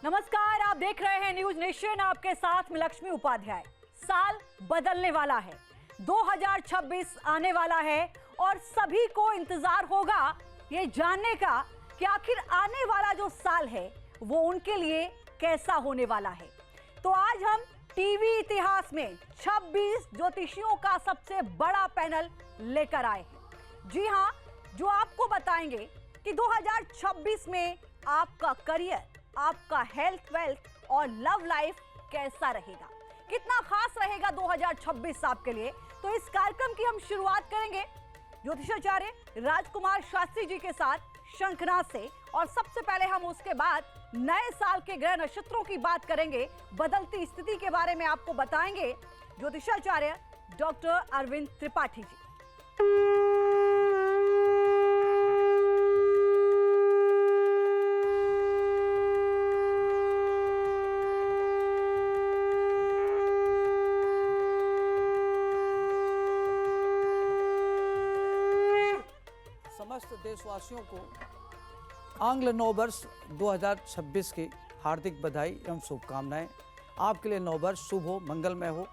नमस्कार, आप देख रहे हैं न्यूज नेशन। आपके साथ में लक्ष्मी उपाध्याय। साल बदलने वाला है, 2026 आने वाला है और सभी को इंतजार होगा ये जानने का कि आखिर आने वाला जो साल है वो उनके लिए कैसा होने वाला है। तो आज हम टीवी इतिहास में 26 ज्योतिषियों का सबसे बड़ा पैनल लेकर आए हैं। जी हां, जो आपको बताएंगे कि 2026 में आपका करियर, आपका हेल्थ, वेल्थ और लव लाइफ कैसा रहेगा, कितना खास रहेगा 2026 आपके लिए। तो इस कार्यक्रम की हम शुरुआत करेंगे ज्योतिषाचार्य राजकुमार शास्त्री जी के साथ शंखनाद से, और सबसे पहले हम उसके बाद नए साल के ग्रह नक्षत्रों की बात करेंगे, बदलती स्थिति के बारे में आपको बताएंगे ज्योतिषाचार्य डॉक्टर अरविंद त्रिपाठी जी। समस्त देशवासियों को आंग्ल नववर्ष 2026 की हार्दिक बधाई एवं शुभकामनाएं। आपके लिए नववर्ष शुभ हो, मंगलमय हो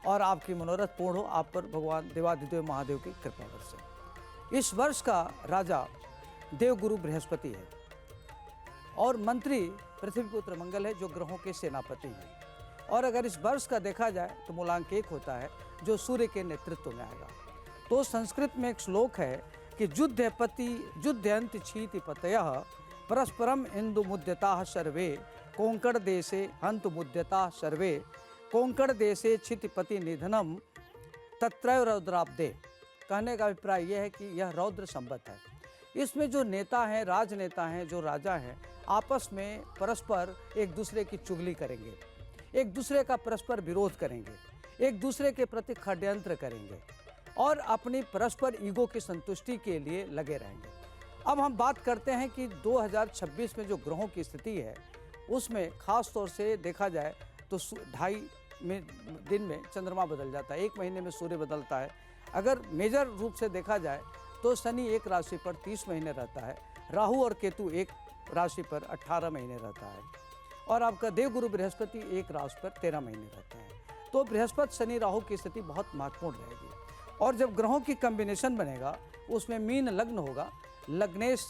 और आपकी मनोरथ पूर्ण हो। आप पर भगवान देवाधिदेव महादेव की कृपा बरसे। इस वर्ष का राजा देवगुरु बृहस्पति है और मंत्री पृथ्वीपुत्र मंगल है, जो ग्रहों के सेनापति हैं। और अगर इस वर्ष का देखा जाए तो मूलांक 1 होता है, जो सूर्य के नेतृत्व में आएगा। तो संस्कृत में एक श्लोक है कि युद्धयन्ति छीति पतयः परस्परम इंदु मुद्यता सर्वे कोंकण देशे हंतु मुद्यता सर्वे कोंकण देशे क्षितिपति निधनम तत्रैव रौद्राब्दे। कहने का अभिप्राय यह है कि यह रौद्र संवत है। इसमें जो नेता हैं, राजनेता हैं, जो राजा हैं, आपस में परस्पर एक दूसरे की चुगली करेंगे, एक दूसरे का परस्पर विरोध करेंगे, एक दूसरे के प्रति षड्यंत्र करेंगे और अपनी परस्पर ईगो की संतुष्टि के लिए लगे रहेंगे। अब हम बात करते हैं कि 2026 में जो ग्रहों की स्थिति है उसमें खास तौर से देखा जाए तो 2.5 दिन में चंद्रमा बदल जाता है, 1 महीने में सूर्य बदलता है। अगर मेजर रूप से देखा जाए तो शनि एक राशि पर 30 महीने रहता है, राहु और केतु एक राशि पर 18 महीने रहता है और आपका देवगुरु बृहस्पति एक राशि पर 13 महीने रहता है। तो बृहस्पति शनि राहु की स्थिति बहुत महत्वपूर्ण रहेगी। और जब ग्रहों की कॉम्बिनेशन बनेगा उसमें मीन लग्न होगा, लग्नेश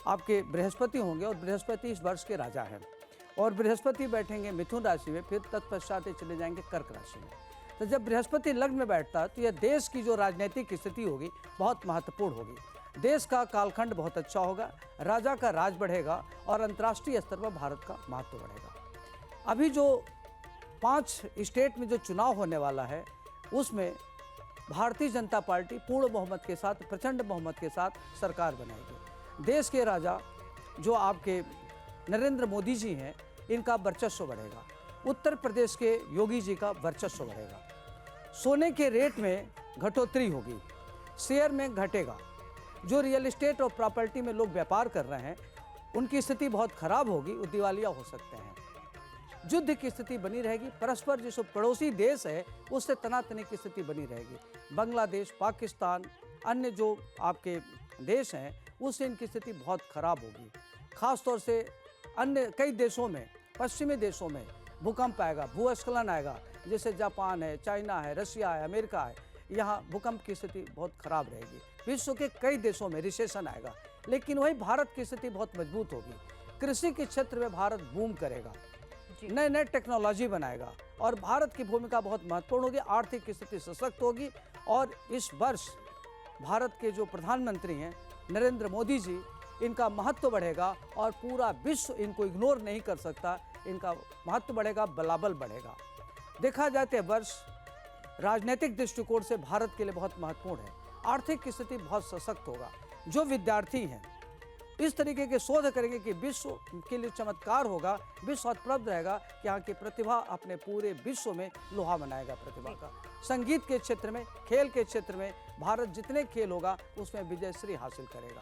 आपके बृहस्पति होंगे और बृहस्पति इस वर्ष के राजा हैं और बृहस्पति बैठेंगे मिथुन राशि में, फिर तत्पश्चात चले जाएंगे कर्क राशि में। तो जब बृहस्पति लग्न में बैठता है तो यह देश की जो राजनीतिक स्थिति होगी बहुत महत्वपूर्ण होगी। देश का कालखंड बहुत अच्छा होगा, राजा का राज बढ़ेगा और अंतर्राष्ट्रीय स्तर पर भारत का महत्व बढ़ेगा। अभी जो 5 स्टेट में जो चुनाव होने वाला है उसमें भारतीय जनता पार्टी पूर्ण बहुमत के साथ, प्रचंड बहुमत के साथ सरकार बनाएगी। देश के राजा जो आपके नरेंद्र मोदी जी हैं, इनका वर्चस्व बढ़ेगा। उत्तर प्रदेश के योगी जी का वर्चस्व बढ़ेगा। सोने के रेट में घटोतरी होगी, शेयर में घटेगा। जो रियल एस्टेट और प्रॉपर्टी में लोग व्यापार कर रहे हैं उनकी स्थिति बहुत खराब होगी, वो दिवालिया हो सकते हैं। युद्ध की स्थिति बनी रहेगी, परस्पर जो पड़ोसी देश है उससे तनातनी की स्थिति बनी रहेगी। बांग्लादेश, पाकिस्तान, अन्य जो आपके देश हैं उससे इनकी स्थिति बहुत खराब होगी। खास तौर से अन्य कई देशों में, पश्चिमी देशों में भूकंप आएगा, भूस्खलन आएगा, जैसे जापान है, चाइना है, रशिया है, अमेरिका है। यहाँ भूकंप की स्थिति बहुत खराब रहेगी। विश्व के कई देशों में रिसेशन आएगा, लेकिन वही भारत की स्थिति बहुत मजबूत होगी। कृषि के क्षेत्र में भारत बूम करेगा, नए नए टेक्नोलॉजी बनाएगा और भारत की भूमिका बहुत महत्वपूर्ण होगी। आर्थिक स्थिति सशक्त होगी और इस वर्ष भारत के जो प्रधानमंत्री हैं नरेंद्र मोदी जी, इनका महत्व बढ़ेगा और पूरा विश्व इनको इग्नोर नहीं कर सकता। इनका महत्व बढ़ेगा, बलाबल बढ़ेगा। देखा जाए तो वर्ष राजनीतिक दृष्टिकोण से भारत के लिए बहुत महत्वपूर्ण है। आर्थिक स्थिति बहुत सशक्त होगा। जो विद्यार्थी हैं इस तरीके के शोध करेंगे कि विश्व के लिए चमत्कार होगा, विश्व उपलब्ध रहेगा कि यहाँ की प्रतिभा अपने पूरे विश्व में लोहा बनाएगा प्रतिभा का। संगीत के क्षेत्र में, खेल के क्षेत्र में भारत जितने खेल होगा उसमें विजयश्री हासिल करेगा।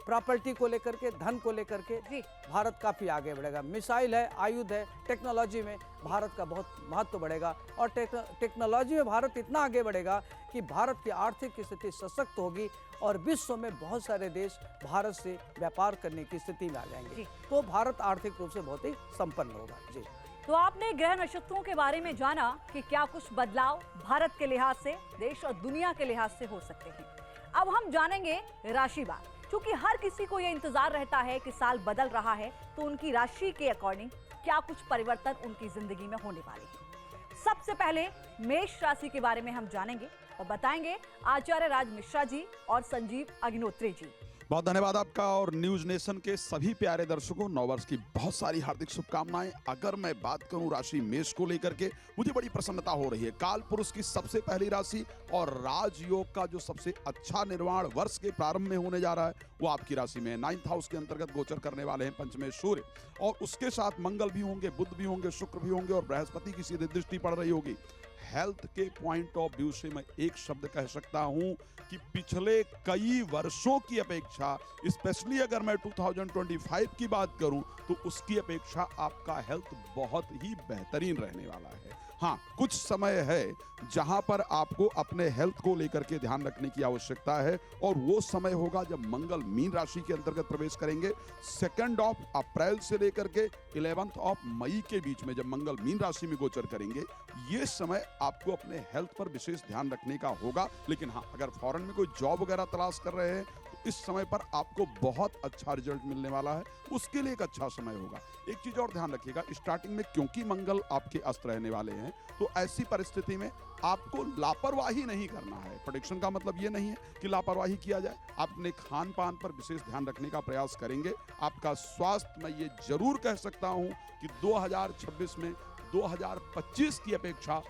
प्रॉपर्टी को लेकर के, धन को लेकर के जी। भारत काफ़ी आगे बढ़ेगा। मिसाइल है, आयुध है, टेक्नोलॉजी में भारत का बहुत महत्व बढ़ेगा और टेक्नोलॉजी में भारत इतना आगे बढ़ेगा कि भारत की आर्थिक स्थिति सशक्त होगी और विश्व में बहुत सारे देश भारत से व्यापार करने की स्थिति में आ जाएंगे। तो भारत आर्थिक रूप से बहुत ही संपन्न होगा। जी। तो आपने ग्रह नक्षत्रों के बारे में जाना कि क्या कुछ बदलाव भारत के लिहाज से, देश और दुनिया के लिहाज से हो सकते हैं। अब हम जानेंगे राशिवार, क्योंकि हर किसी को यह इंतजार रहता है कि साल बदल रहा है तो उनकी राशि के अकॉर्डिंग क्या कुछ परिवर्तन उनकी जिंदगी में होने वाले हैं। सबसे पहले मेष राशि के बारे में हम जानेंगे और बताएंगे आचार्य राज मिश्रा जी और संजीव अग्निहोत्री जी। बहुत धन्यवाद आपका और न्यूज नेशन के सभी प्यारे दर्शकों, नववर्ष की बहुत सारी हार्दिक शुभकामनाएं। अगर मैं बात करूं राशि मेष को लेकर के, मुझे बड़ी प्रसन्नता हो रही है। काल पुरुष की सबसे पहली राशि और राजयोग का जो सबसे अच्छा निर्माण वर्ष के प्रारंभ में होने जा रहा है वो आपकी राशि में है। 9th हाउस के अंतर्गत गोचर करने वाले हैं पंचमेश सूर्य, और उसके साथ मंगल भी होंगे, बुध भी होंगे, शुक्र भी होंगे और बृहस्पति की सीधी दृष्टि पड़ रही होगी। हेल्थ के पॉइंट ऑफ व्यू से मैं एक शब्द कह सकता हूं कि पिछले कई वर्षों की अपेक्षा, स्पेशली अगर मैं 2025 की बात करूं तो उसकी अपेक्षा आपका हेल्थ बहुत ही बेहतरीन रहने वाला है। हाँ, कुछ समय है जहां पर आपको अपने हेल्थ को लेकर के ध्यान रखने की आवश्यकता है और वो समय होगा जब मंगल मीन राशि के अंतर्गत प्रवेश करेंगे। 2 अप्रैल से लेकर के 11 मई के बीच में जब मंगल मीन राशि में गोचर करेंगे, ये समय आपको अपने हेल्थ पर विशेष ध्यान रखने का होगा। लेकिन हाँ, अगर फॉरेन में कोई जॉब वगैरह तलाश कर रहे हैं तो इस समय पर आपको बहुत अच्छा रिजल्ट मिलने वाला है, उसके लिए एक अच्छा समय होगा। एक चीज और ध्यान रखिएगा, स्टार्टिंग में क्योंकि मंगल आपके अस्त रहने वाले हैं तो ऐसी परिस्थिति में आपको लापरवाही नहीं करना है। प्रेडिक्शन का मतलब ये नहीं है कि लापरवाही किया जाए। आप अपने खान पान पर विशेष ध्यान रखने का प्रयास करेंगे। आपका स्वास्थ्य, मैं ये जरूर कह सकता हूं कि 2026 में 2025 की अपेक्षा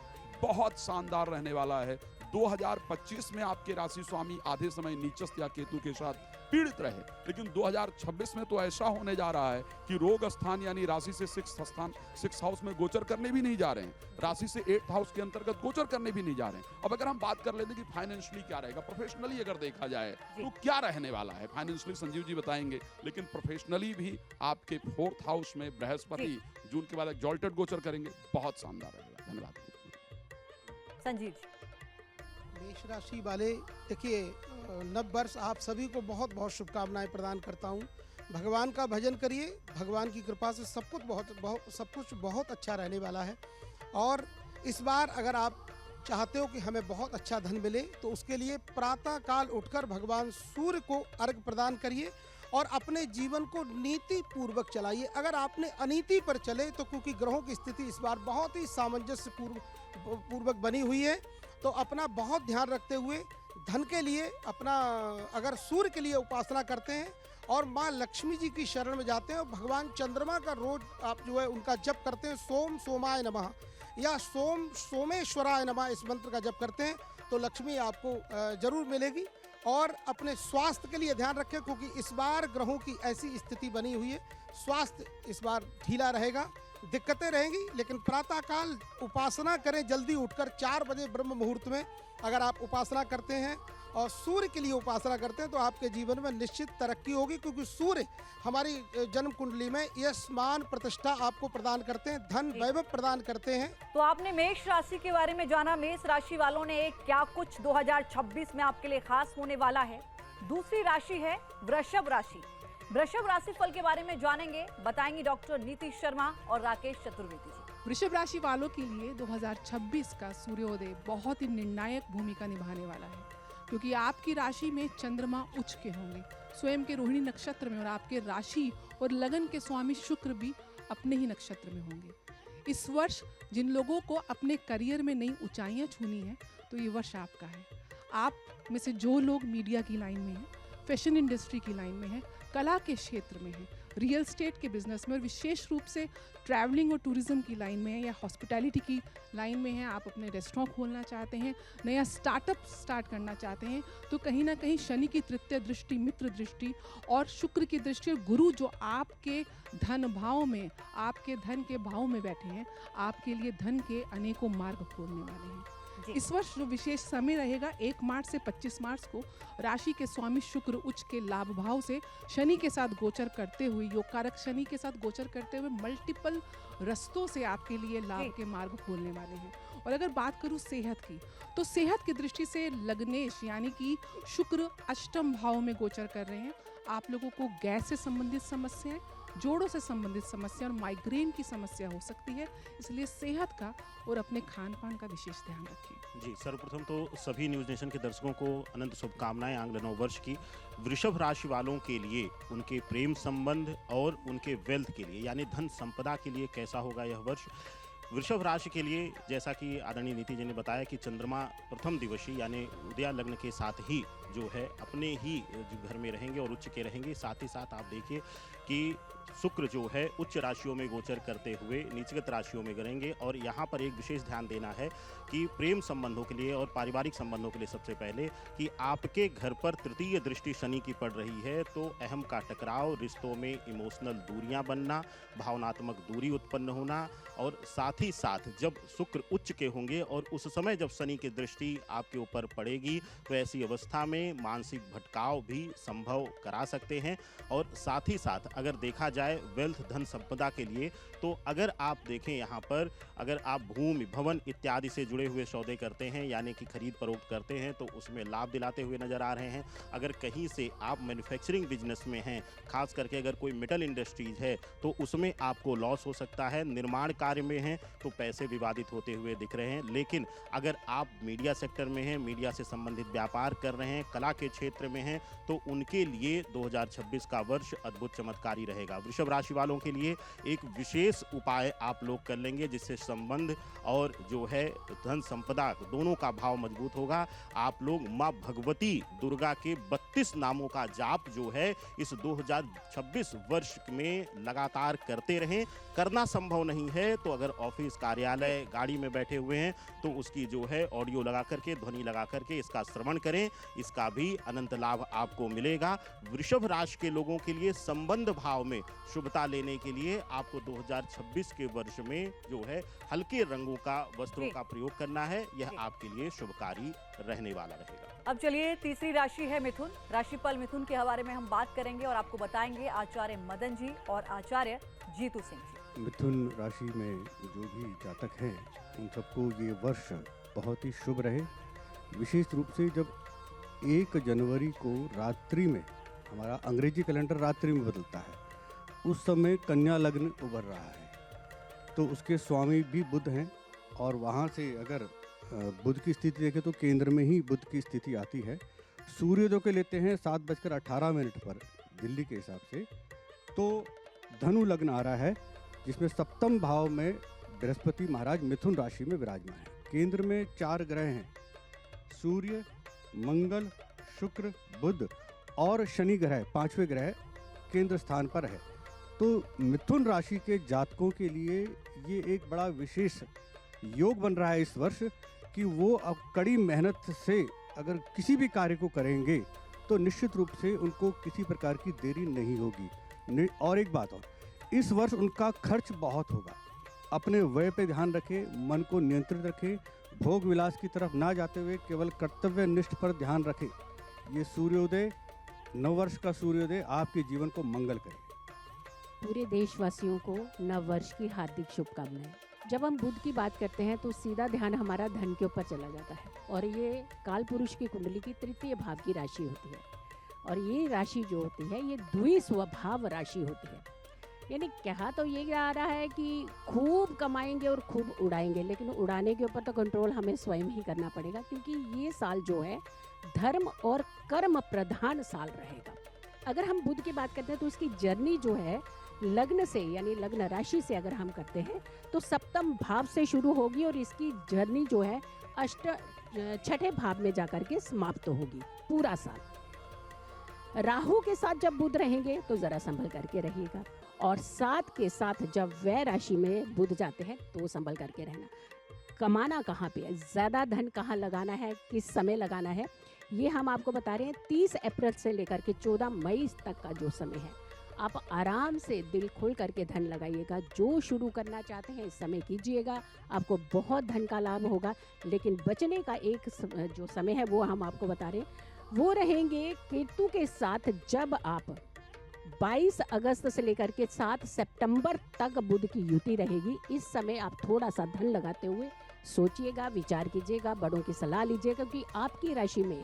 बहुत शानदार रहने वाला है। 2025 में आपके राशि स्वामी आधे समय नीचस्थ या केतु के साथ पीड़ित रहे, लेकिन 2026 में तो ऐसा होने जा रहा है कि रोग स्थान यानी राशि से 6th हाउस में गोचर करने भी नहीं जा रहे हैं, राशि से 8th हाउस के अंतर्गत गोचर करने भी नहीं जा रहे हैं। अब अगर हम बात कर लेते हैं कि फाइनेंशियली क्या रहेगा, प्रोफेशनली अगर देखा जाए तो क्या रहने वाला है, फाइनेंशियली संजीव जी बताएंगे, लेकिन प्रोफेशनली भी आपके 4th हाउस में बृहस्पति जून के बाद एक्सॉल्टेड गोचर करेंगे, बहुत शानदार रहेगा। धन्यवाद। संजीव। मेष राशि वाले, देखिए, नव वर्ष आप सभी को बहुत बहुत शुभकामनाएं प्रदान करता हूं। भगवान का भजन करिए, भगवान की कृपा से सब कुछ बहुत अच्छा रहने वाला है। और इस बार अगर आप चाहते हो कि हमें बहुत अच्छा धन मिले तो उसके लिए प्रातः काल उठकर भगवान सूर्य को अर्घ्य प्रदान करिए और अपने जीवन को नीति पूर्वक चलाइए। अगर आपने अनीति पर चले तो, क्योंकि ग्रहों की स्थिति इस बार बहुत ही सामंजस्य पूर्वक बनी हुई है, तो अपना बहुत ध्यान रखते हुए धन के लिए अपना, अगर सूर्य के लिए उपासना करते हैं और माँ लक्ष्मी जी की शरण में जाते हैं और भगवान चंद्रमा का रोज आप जो है उनका जप करते हैं, सोम सोमाय नमः या सोम सोमेश्वराय नमः, इस मंत्र का जप करते हैं तो लक्ष्मी आपको जरूर मिलेगी। और अपने स्वास्थ्य के लिए ध्यान रखें, क्योंकि इस बार ग्रहों की ऐसी स्थिति बनी हुई है, स्वास्थ्य इस बार ढीला रहेगा, दिक्कतें रहेंगी। लेकिन प्रातःकाल उपासना करें, जल्दी उठकर 4 बजे ब्रह्म मुहूर्त में अगर आप उपासना करते हैं और सूर्य के लिए उपासना करते हैं तो आपके जीवन में निश्चित तरक्की होगी, क्योंकि सूर्य हमारी जन्म कुंडली में यश मान प्रतिष्ठा आपको प्रदान करते हैं, धन वैभव प्रदान करते हैं। तो आपने मेष राशि के बारे में जाना। मेष राशि वालों ने क्या कुछ 2026 में आपके लिए खास होने वाला है। दूसरी राशि है वृषभ राशि। वृषभ राशि फल के बारे में जानेंगे, बताएंगी डॉक्टर नीति शर्मा और राकेश चतुर्वेदी जी। वृषभ राशि वालों के लिए 2026 का सूर्योदय बहुत ही निर्णायक भूमिका निभाने वाला है, क्योंकि आपकी राशि में चंद्रमा उच्च के होंगे, स्वयं के रोहिणी नक्षत्र में, और आपके राशि और लगन के स्वामी शुक्र भी अपने ही नक्षत्र में होंगे। इस वर्ष जिन लोगों को अपने करियर में नई ऊंचाइयां छूनी है तो ये वर्ष आपका है। आप में से जो लोग मीडिया की लाइन में हैं, फैशन इंडस्ट्री की लाइन में हैं, कला के क्षेत्र में हैं, रियल एस्टेट के बिजनेस में और विशेष रूप से ट्रैवलिंग और टूरिज्म की लाइन में हैं या हॉस्पिटैलिटी की लाइन में हैं, आप अपने रेस्टोरेंट खोलना चाहते हैं, नया स्टार्टअप स्टार्ट करना चाहते हैं, तो कहीं ना कहीं शनि की तृतीय दृष्टि, मित्र दृष्टि और शुक्र की दृष्टि और गुरु जो आपके धन भाव में, आपके धन के भाव में बैठे हैं, आपके लिए धन के अनेकों मार्ग खोलने वाले हैं। जी। इस वर्ष जो विशेष समय रहेगा 1 मार्च से 25 मार्च को राशि के स्वामी शुक्र उच्च के लाभ भाव से शनि के साथ गोचर करते हुए, योग कारक शनि के साथ गोचर करते हुए मल्टीपल रस्तों से आपके लिए जी। लाभ के मार्ग खोलने वाले हैं। और अगर बात करूं सेहत की, तो सेहत की दृष्टि से लग्नेश यानी कि शुक्र अष्टम भाव में गोचर कर रहे हैं। आप लोगों को गैस से संबंधित समस्याएं, जोड़ों से संबंधित समस्या और माइग्रेन की समस्या हो सकती है, इसलिए सेहत का और अपने खान पान का विशेष ध्यान रखें। जी, सर्वप्रथम तो सभी न्यूज़ नेशन के दर्शकों को अनंत शुभकामनाएं आंग्ल नव वर्ष की। वृषभ राशि वालों के लिए उनके प्रेम संबंध और उनके वेल्थ के लिए यानी धन संपदा के लिए कैसा होगा यह वर्ष। वृषभ राशि के लिए जैसा कि आदरणीय नीति जी ने बताया कि चंद्रमा प्रथम दिवसीय यानी उदया लग्न के साथ ही जो है अपने ही जो घर में रहेंगे और उच्च के रहेंगे। साथ ही साथ आप देखिए कि शुक्र जो है उच्च राशियों में गोचर करते हुए नीचगत राशियों में करेंगे। और यहाँ पर एक विशेष ध्यान देना है कि प्रेम संबंधों के लिए और पारिवारिक संबंधों के लिए सबसे पहले कि आपके घर पर तृतीय दृष्टि शनि की पड़ रही है, तो अहम का टकराव, रिश्तों में इमोशनल दूरियां बनना, भावनात्मक दूरी उत्पन्न होना, और साथ ही साथ जब शुक्र उच्च के होंगे और उस समय जब शनि की दृष्टि आपके ऊपर पड़ेगी तो ऐसी अवस्था में मानसिक भटकाव भी संभव करा सकते हैं। और साथ ही साथ अगर देखा जाए वेल्थ धन संपदा के लिए, तो अगर आप देखें यहाँ पर अगर आप भूमि भवन इत्यादि से जुड़े हुए सौदे करते हैं यानी कि खरीद फरोख्त करते हैं तो उसमें लाभ दिलाते हुए नजर आ रहे हैं। अगर कहीं से आप मैन्युफैक्चरिंग बिजनेस में हैं, खास करके अगर कोई मेटल इंडस्ट्रीज है तो उसमें आपको लॉस हो सकता है। निर्माण कार्य में हैं तो पैसे विवादित होते हुए दिख रहे हैं। लेकिन अगर आप मीडिया सेक्टर में हैं, मीडिया से संबंधित व्यापार कर रहे हैं, कला के क्षेत्र में हैं, तो उनके लिए 2026 का वर्ष अद्भुत चमत्कारी रहेगा। वृषभ राशि वालों के लिए एक विशेष उपाय आप लोग कर लेंगे जिससे संबंध और जो है धन संपदा दोनों का भाव मजबूत होगा। आप लोग माँ भगवती दुर्गा के 32 नामों का जाप जो है इस 2026 वर्ष में लगातार करते रहें। करना संभव नहीं है तो अगर ऑफिस, कार्यालय, गाड़ी में बैठे हुए हैं तो उसकी जो है ऑडियो लगा करके, ध्वनि लगा करके इसका श्रवण करें, इसका भी अनंत लाभ आपको मिलेगा। वृषभ राशि के लोगों के लिए संबंध भाव में शुभता लेने के लिए आपको 2026 के वर्ष में जो है हल्के रंगों का वस्त्रों का प्रयोग करना है। यह आपके लिए शुभकारी रहने वाला रहेगा। अब चलिए तीसरी राशि है मिथुन। राशिफल मिथुन के हवाले में हम बात करेंगे और आपको बताएंगे आचार्य मदन जी और आचार्य जीतू सिंह जी। मिथुन राशि में जो भी जातक हैं उन सबको ये वर्ष बहुत ही शुभ रहे। विशेष रूप से जब 1 जनवरी को रात्रि में, हमारा अंग्रेजी कैलेंडर रात्रि में बदलता है, उस समय कन्या लग्न उभर रहा है, तो उसके स्वामी भी बुध हैं। और वहाँ से अगर बुध की स्थिति देखें तो केंद्र में ही बुध की स्थिति आती है। सूर्योदय के लेते हैं 7:18 पर दिल्ली के हिसाब से, तो धनु लग्न आ रहा है जिसमें सप्तम भाव में बृहस्पति महाराज मिथुन राशि में विराजमान है। केंद्र में 4 ग्रह हैं, सूर्य, मंगल, शुक्र, बुध और शनि ग्रह, 5वें ग्रह केंद्र स्थान पर है। तो मिथुन राशि के जातकों के लिए ये एक बड़ा विशेष योग बन रहा है इस वर्ष कि वो अब कड़ी मेहनत से अगर किसी भी कार्य को करेंगे तो निश्चित रूप से उनको किसी प्रकार की देरी नहीं होगी। और एक बात और, इस वर्ष उनका खर्च बहुत होगा। अपने व्यय पे ध्यान रखें, मन को नियंत्रित रखें, भोग विलास की तरफ ना जाते हुए केवल कर्तव्य निष्ठ पर ध्यान रखें। ये सूर्योदय, नववर्ष का सूर्योदय आपके जीवन को मंगल करे। पूरे देशवासियों को नव वर्ष की हार्दिक शुभकामनाएं। जब हम बुध की बात करते हैं तो सीधा ध्यान हमारा धन के ऊपर चला जाता है और ये काल पुरुष की कुंडली की तृतीय भाव की राशि होती है। और ये राशि जो होती है ये द्वि स्वभाव राशि होती है। यानी कहा तो ये आ रहा है कि खूब कमाएंगे और खूब उड़ाएंगे, लेकिन उड़ाने के ऊपर तो कंट्रोल हमें स्वयं ही करना पड़ेगा, क्योंकि ये साल जो है धर्म और कर्म प्रधान साल रहेगा। अगर हम बुध की बात करते हैं तो उसकी जर्नी जो है लग्न से यानी लग्न राशि से अगर हम करते हैं तो सप्तम भाव से शुरू होगी और इसकी जर्नी जो है छठे भाव में जाकर के समाप्त होगी पूरा साल। राहु के साथ जब बुध रहेंगे तो जरा संभल करके रहिएगा, और साथ के साथ जब व्यय राशि में बुध जाते हैं तो संभल करके रहना। कमाना कहाँ पे है, ज़्यादा धन कहाँ लगाना है, किस समय लगाना है, ये हम आपको बता रहे हैं। 30 अप्रैल से लेकर के 14 मई तक का जो समय है आप आराम से दिल खोल करके धन लगाइएगा। जो शुरू करना चाहते हैं इस समय कीजिएगा, आपको बहुत धन का लाभ होगा। लेकिन बचने का एक जो समय है वो हम आपको बता रहे हैं, वो रहेंगे केतु के साथ। जब आप 22 अगस्त से लेकर के 7 सितंबर तक बुध की युति रहेगी, इस समय आप थोड़ा सा धन लगाते हुए सोचिएगा, विचार कीजिएगा, बड़ों की सलाह लीजिएगा, क्योंकि आपकी राशि में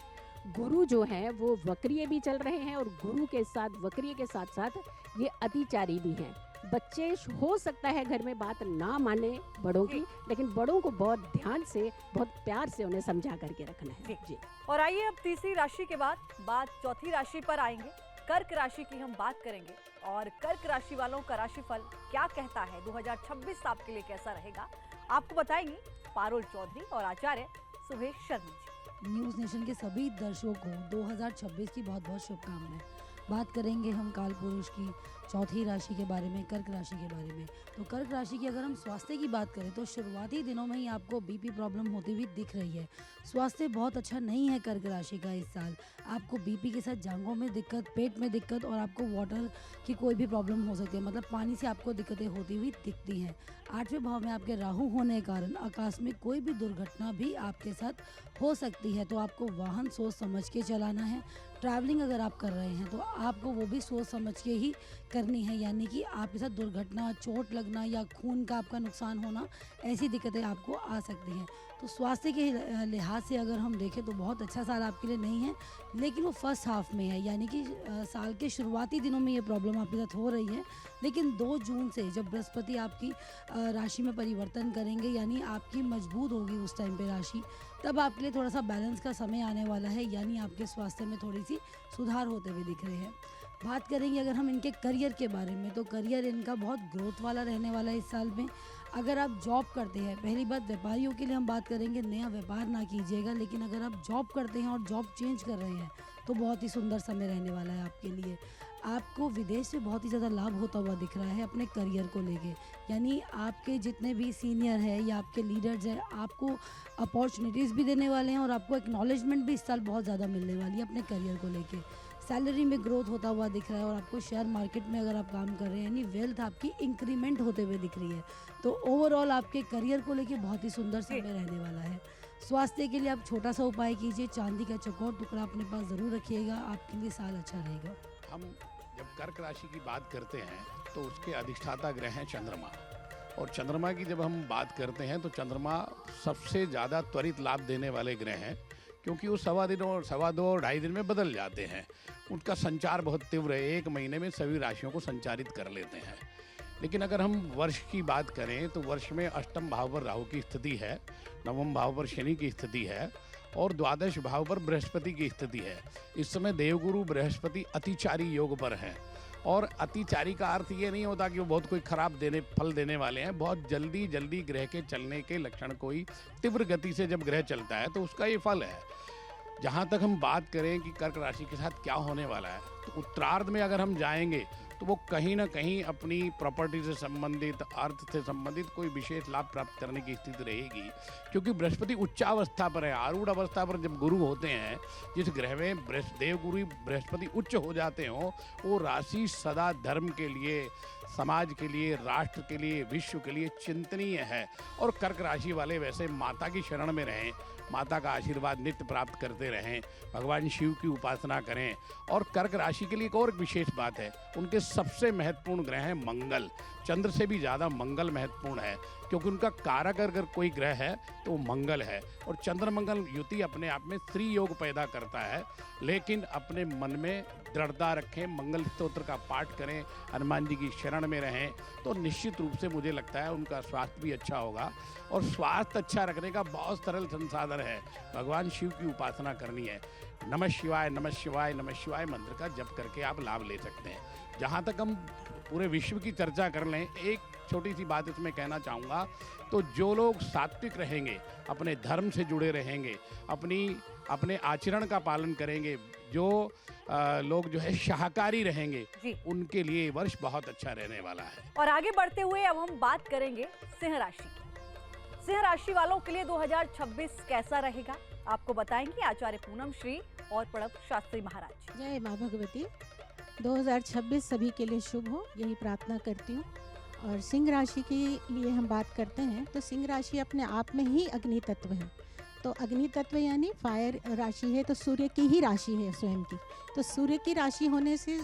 गुरु जो है वो वक्रीय भी चल रहे हैं, और गुरु के साथ वक्रीय के साथ साथ ये अतिचारी भी हैं। बच्चे हो सकता है घर में बात ना माने बड़ों की, लेकिन बड़ों को बहुत ध्यान से, बहुत प्यार से उन्हें समझा करके रखना है जी। और आइए अब तीसरी राशि के बाद बात चौथी राशि पर आएंगे। कर्क राशि की हम बात करेंगे और कर्क राशि वालों का राशिफल क्या कहता है, 2026 आपके लिए कैसा रहेगा, आपको बताएंगी पारुल चौधरी और आचार्य सुभेश शर्मा जी। न्यूज़ नेशन के सभी दर्शकों को 2026 की बहुत बहुत शुभकामनाएं। बात करेंगे हम काल पुरुष की चौथी राशि के बारे में, कर्क राशि के बारे में। तो कर्क राशि की अगर हम स्वास्थ्य की बात करें तो शुरुआती दिनों में ही आपको बीपी प्रॉब्लम होती हुई दिख रही है। स्वास्थ्य बहुत अच्छा नहीं है कर्क राशि का इस साल। आपको बीपी के साथ जांघों में दिक्कत, पेट में दिक्कत, और आपको वाटर की कोई भी प्रॉब्लम हो सकती है, मतलब पानी से आपको दिक्कतें होती हुई दिखती हैं। 8वें भाव में आपके राहु होने के कारण आकस्मिक कोई भी दुर्घटना भी आपके साथ हो सकती है, तो आपको वाहन सोच समझ के चलाना है। ट्रैवलिंग अगर आप कर रहे हैं तो आपको वो भी सोच समझ के ही करनी है, यानी कि आपके साथ दुर्घटना, चोट लगना या खून का आपका नुकसान होना, ऐसी दिक्कतें आपको आ सकती हैं। तो स्वास्थ्य के लिहाज से अगर हम देखें तो बहुत अच्छा साल आपके लिए नहीं है, लेकिन वो फर्स्ट हाफ में है, यानी कि साल के शुरुआती दिनों में ये प्रॉब्लम आपके साथ हो रही है। लेकिन 2 जून से जब बृहस्पति आपकी राशि में परिवर्तन करेंगे, यानी आपकी मजबूत होगी उस टाइम पे राशि, तब आपके लिए थोड़ा सा बैलेंस का समय आने वाला है, यानी आपके स्वास्थ्य में थोड़ी सी सुधार होते हुए दिख रहे हैं। बात करेंगे अगर हम इनके करियर के बारे में, तो करियर इनका बहुत ग्रोथ वाला रहने वाला है इस साल में। अगर आप जॉब करते हैं, पहली बात व्यापारियों के लिए हम बात करेंगे, नया व्यापार ना कीजिएगा, लेकिन अगर आप जॉब करते हैं और जॉब चेंज कर रहे हैं तो बहुत ही सुंदर समय रहने वाला है आपके लिए। आपको विदेश से बहुत ही ज़्यादा लाभ होता हुआ दिख रहा है अपने करियर को लेके, यानी आपके जितने भी सीनियर हैं या आपके लीडर्स हैं आपको अपॉर्चुनिटीज़ भी देने वाले हैं, और आपको एक्नॉलेजमेंट भी इस साल बहुत ज़्यादा मिलने वाली है अपने करियर को लेके। सैलरी में ग्रोथ होता हुआ दिख रहा है, और आपको शेयर मार्केट में अगर आप काम कर रहे हैं, यानी वेल्थ आपकी इंक्रीमेंट होते हुए दिख रही है। तो ओवरऑल आपके करियर को लेके बहुत ही सुंदर समय रहने वाला है। स्वास्थ्य के लिए आप छोटा सा उपाय कीजिए, चांदी का चौकोर टुकड़ा अपने पास ज़रूर रखिएगा, आपके लिए साल अच्छा रहेगा। हम जब कर्क राशि की बात करते हैं तो उसके अधिष्ठाता ग्रह हैं चंद्रमा, और चंद्रमा की जब हम बात करते हैं तो चंद्रमा सबसे ज़्यादा त्वरित लाभ देने वाले ग्रह हैं, क्योंकि वो 2.25 और 2.5 दिन में बदल जाते हैं। उनका संचार बहुत तीव्र है, 1 महीने में सभी राशियों को संचारित कर लेते हैं। लेकिन अगर हम वर्ष की बात करें तो वर्ष में 8वें भाव पर राहु की स्थिति है, 9वें भाव पर शनि की स्थिति है, और 12वें भाव पर बृहस्पति की स्थिति है। इस समय देवगुरु बृहस्पति अतिचारी योग पर हैं, और अतिचारी का अर्थ ये नहीं होता कि वो बहुत कोई खराब फल देने वाले हैं। बहुत जल्दी ग्रह के चलने के लक्षण, कोई तीव्र गति से जब ग्रह चलता है तो उसका ये फल है। जहाँ तक हम बात करें कि कर्क राशि के साथ क्या होने वाला है, तो उत्तरार्ध में अगर हम जाएंगे तो वो कहीं ना कहीं अपनी प्रॉपर्टी से संबंधित, अर्थ से संबंधित कोई विशेष लाभ प्राप्त करने की स्थिति रहेगी, क्योंकि बृहस्पति उच्चावस्था पर है। आरूढ़ अवस्था पर जब गुरु होते हैं, जिस ग्रह में देवगुरु बृहस्पति उच्च हो जाते हो, वो राशि सदा धर्म के लिए, समाज के लिए, राष्ट्र के लिए, विश्व के लिए चिंतनीय है। और कर्क राशि वाले वैसे माता की शरण में रहें, माता का आशीर्वाद नित्य प्राप्त करते रहें, भगवान शिव की उपासना करें। और कर्क राशि के लिए एक और विशेष बात है, उनके सबसे महत्वपूर्ण ग्रह है मंगल। चंद्र से भी ज़्यादा मंगल महत्वपूर्ण है, क्योंकि उनका कारक अगर कोई ग्रह है तो वो मंगल है। और चंद्र मंगल युति अपने आप में स्त्री योग पैदा करता है, लेकिन अपने मन में दृढ़ता रखें, मंगल स्तोत्र का पाठ करें, हनुमान जी की शरण में रहें, तो निश्चित रूप से मुझे लगता है उनका स्वास्थ्य भी अच्छा होगा। और स्वास्थ्य अच्छा रखने का बहुत सरल संसाधन है, भगवान शिव की उपासना करनी है। नमः शिवाय नमः शिवाय नमः शिवाय मंत्र का जप करके आप लाभ ले सकते हैं। जहाँ तक हम पूरे विश्व की चर्चा कर लें, एक छोटी सी बात इसमें कहना चाहूँगा, तो जो लोग सात्विक रहेंगे, अपने धर्म से जुड़े रहेंगे, अपने आचरण का पालन करेंगे, जो लोग जो है शाकाहारी रहेंगे, उनके लिए ये वर्ष बहुत अच्छा रहने वाला है। और आगे बढ़ते हुए अब हम बात करेंगे सिंह राशि। सिंह राशि वालों के लिए 2026 कैसा रहेगा, आपको बताएंगे आचार्य पूनम श्री और प्रणव शास्त्री महाराज। जय माँ भगवती। 2026 सभी के लिए शुभ हो, यही प्रार्थना करती हूँ। और सिंह राशि के लिए हम बात करते हैं तो सिंह राशि अपने आप में ही अग्नि तत्व है। तो अग्नि तत्व यानी फायर राशि है, तो सूर्य की ही राशि है स्वयं की। तो सूर्य की राशि होने से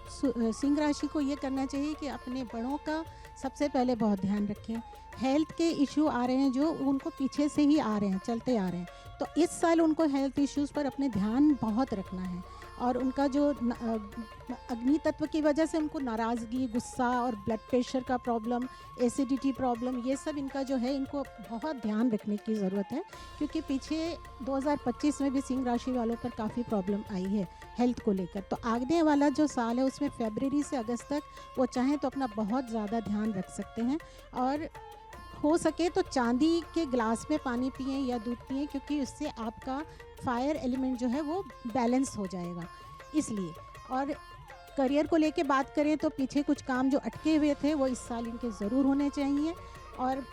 सिंह राशि को ये करना चाहिए कि अपने बड़ों का सबसे पहले बहुत ध्यान रखें। हेल्थ के इशू आ रहे हैं जो उनको पीछे से ही आ रहे हैं, चलते आ रहे हैं, तो इस साल उनको हेल्थ इश्यूज़ पर अपने ध्यान बहुत रखना है। और उनका जो अग्नि तत्व की वजह से उनको नाराज़गी, गुस्सा और ब्लड प्रेशर का प्रॉब्लम, एसिडिटी प्रॉब्लम, ये सब इनका जो है इनको बहुत ध्यान रखने की ज़रूरत है। क्योंकि पीछे 2025 में भी सिंह राशि वालों पर काफ़ी प्रॉब्लम आई है हेल्थ को लेकर। तो आगे वाला जो साल है उसमें फरवरी से अगस्त तक वो चाहें तो अपना बहुत ज़्यादा ध्यान रख सकते हैं। और हो सके तो चांदी के ग्लास में पानी पिएं या दूध पिएं, क्योंकि उससे आपका फायर एलिमेंट जो है वो बैलेंस हो जाएगा इसलिए। और करियर को लेके बात करें तो पीछे कुछ काम जो अटके हुए थे वो इस साल इनके ज़रूर होने चाहिए। और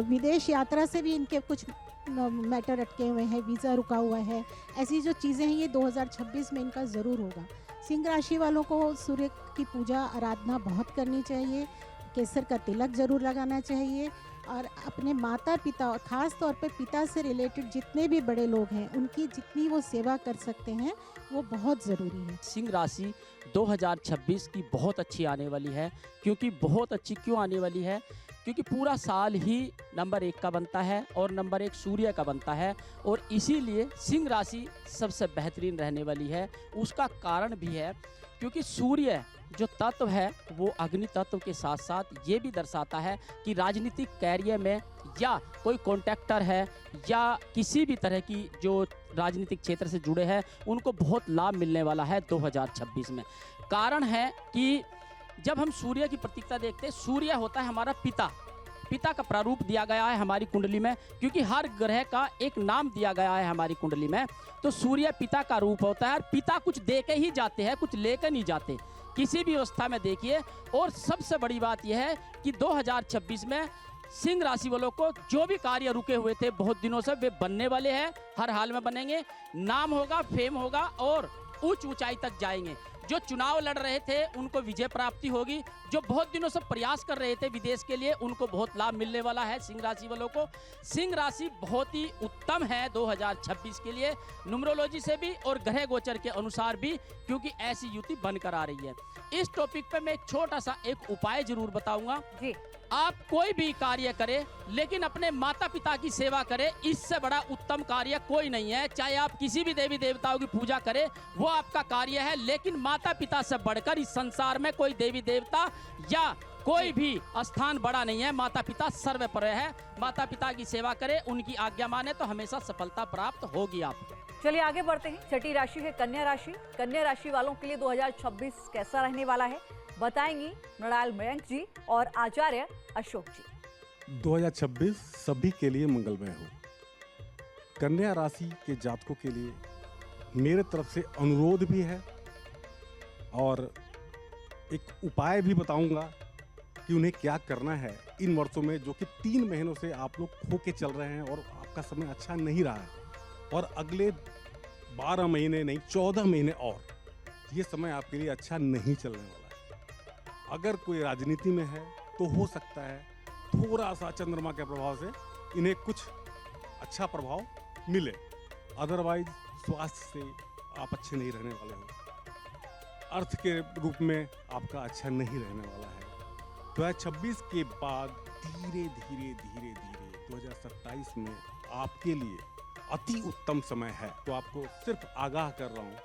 विदेश यात्रा से भी इनके कुछ मैटर अटके हुए हैं, वीज़ा रुका हुआ है, ऐसी जो चीज़ें हैं ये 2026 में इनका ज़रूर होगा। सिंह राशि वालों को सूर्य की पूजा आराधना बहुत करनी चाहिए, केसर का तिलक ज़रूर लगाना चाहिए। और अपने माता पिता और ख़ास तौर पे पिता से रिलेटेड जितने भी बड़े लोग हैं उनकी जितनी वो सेवा कर सकते हैं वो बहुत ज़रूरी है। सिंह राशि 2026 की बहुत अच्छी आने वाली है। क्योंकि बहुत अच्छी क्यों आने वाली है? क्योंकि पूरा साल ही नंबर 1 का बनता है और नंबर 1 सूर्य का बनता है, और इसीलिए सिंह राशि सबसे बेहतरीन रहने वाली है। उसका कारण भी है क्योंकि सूर्य जो तत्व है वो अग्नि तत्व के साथ साथ ये भी दर्शाता है कि राजनीतिक कैरियर में या कोई कॉन्ट्रैक्टर है या किसी भी तरह की जो राजनीतिक क्षेत्र से जुड़े हैं उनको बहुत लाभ मिलने वाला है 2026 में। कारण है कि जब हम सूर्य की प्रतीकता देखते हैं, सूर्य होता है हमारा पिता, पिता का प्रारूप दिया गया है हमारी कुंडली में, क्योंकि हर ग्रह का एक नाम दिया गया है हमारी कुंडली में। तो सूर्य पिता का रूप होता है और पिता कुछ दे के ही जाते हैं, कुछ लेकर नहीं जाते किसी भी अवस्था में, देखिए। और सबसे बड़ी बात यह है कि 2026 में सिंह राशि वालों को जो भी कार्य रुके हुए थे बहुत दिनों से वे बनने वाले हैं, हर हाल में बनेंगे। नाम होगा, फेम होगा और उच्च ऊंचाई तक जाएंगे। जो चुनाव लड़ रहे थे उनको विजय प्राप्ति होगी। जो बहुत दिनों से प्रयास कर रहे थे विदेश के लिए उनको बहुत लाभ मिलने वाला है सिंह राशि वालों को। सिंह राशि बहुत ही उत्तम है 2026 के लिए, न्यूमरोलॉजी से भी और ग्रह गोचर के अनुसार भी, क्योंकि ऐसी युति बनकर आ रही है। इस टॉपिक पे मैं एक छोटा सा एक उपाय जरूर बताऊंगा जी। आप कोई भी कार्य करें लेकिन अपने माता पिता की सेवा करें, इससे बड़ा उत्तम कार्य कोई नहीं है। चाहे आप किसी भी देवी देवताओं की पूजा करें वो आपका कार्य है, लेकिन माता पिता से बढ़कर इस संसार में कोई देवी देवता या कोई भी स्थान बड़ा नहीं है। माता पिता सर्वोपरि है। माता पिता की सेवा करें, उनकी आज्ञा माने तो हमेशा सफलता प्राप्त होगी आपको। चलिए आगे बढ़ते हैं। छठी राशि है कन्या राशि। कन्या राशि वालों के लिए 2026 कैसा रहने वाला है बताएंगी मृणाल मयंक जी और आचार्य अशोक जी। 2026 सभी के लिए मंगलमय हो। कन्या राशि के जातकों के लिए मेरे तरफ से अनुरोध भी है और एक उपाय भी बताऊंगा कि उन्हें क्या करना है इन वर्षों में, जो कि 3 महीनों से आप लोग खो के चल रहे हैं और आपका समय अच्छा नहीं रहा है। और अगले 12 महीने नहीं 14 महीने और ये समय आपके लिए अच्छा नहीं चलने वाला है। अगर कोई राजनीति में है तो हो सकता है थोड़ा सा चंद्रमा के प्रभाव से इन्हें कुछ अच्छा प्रभाव मिले, अदरवाइज स्वास्थ्य से आप अच्छे नहीं रहने वाले हो। अर्थ के रूप में आपका अच्छा नहीं रहने वाला है। 2026 के बाद धीरे धीरे 2027 में आपके लिए अति उत्तम समय है। तो आपको सिर्फ आगाह कर रहा हूँ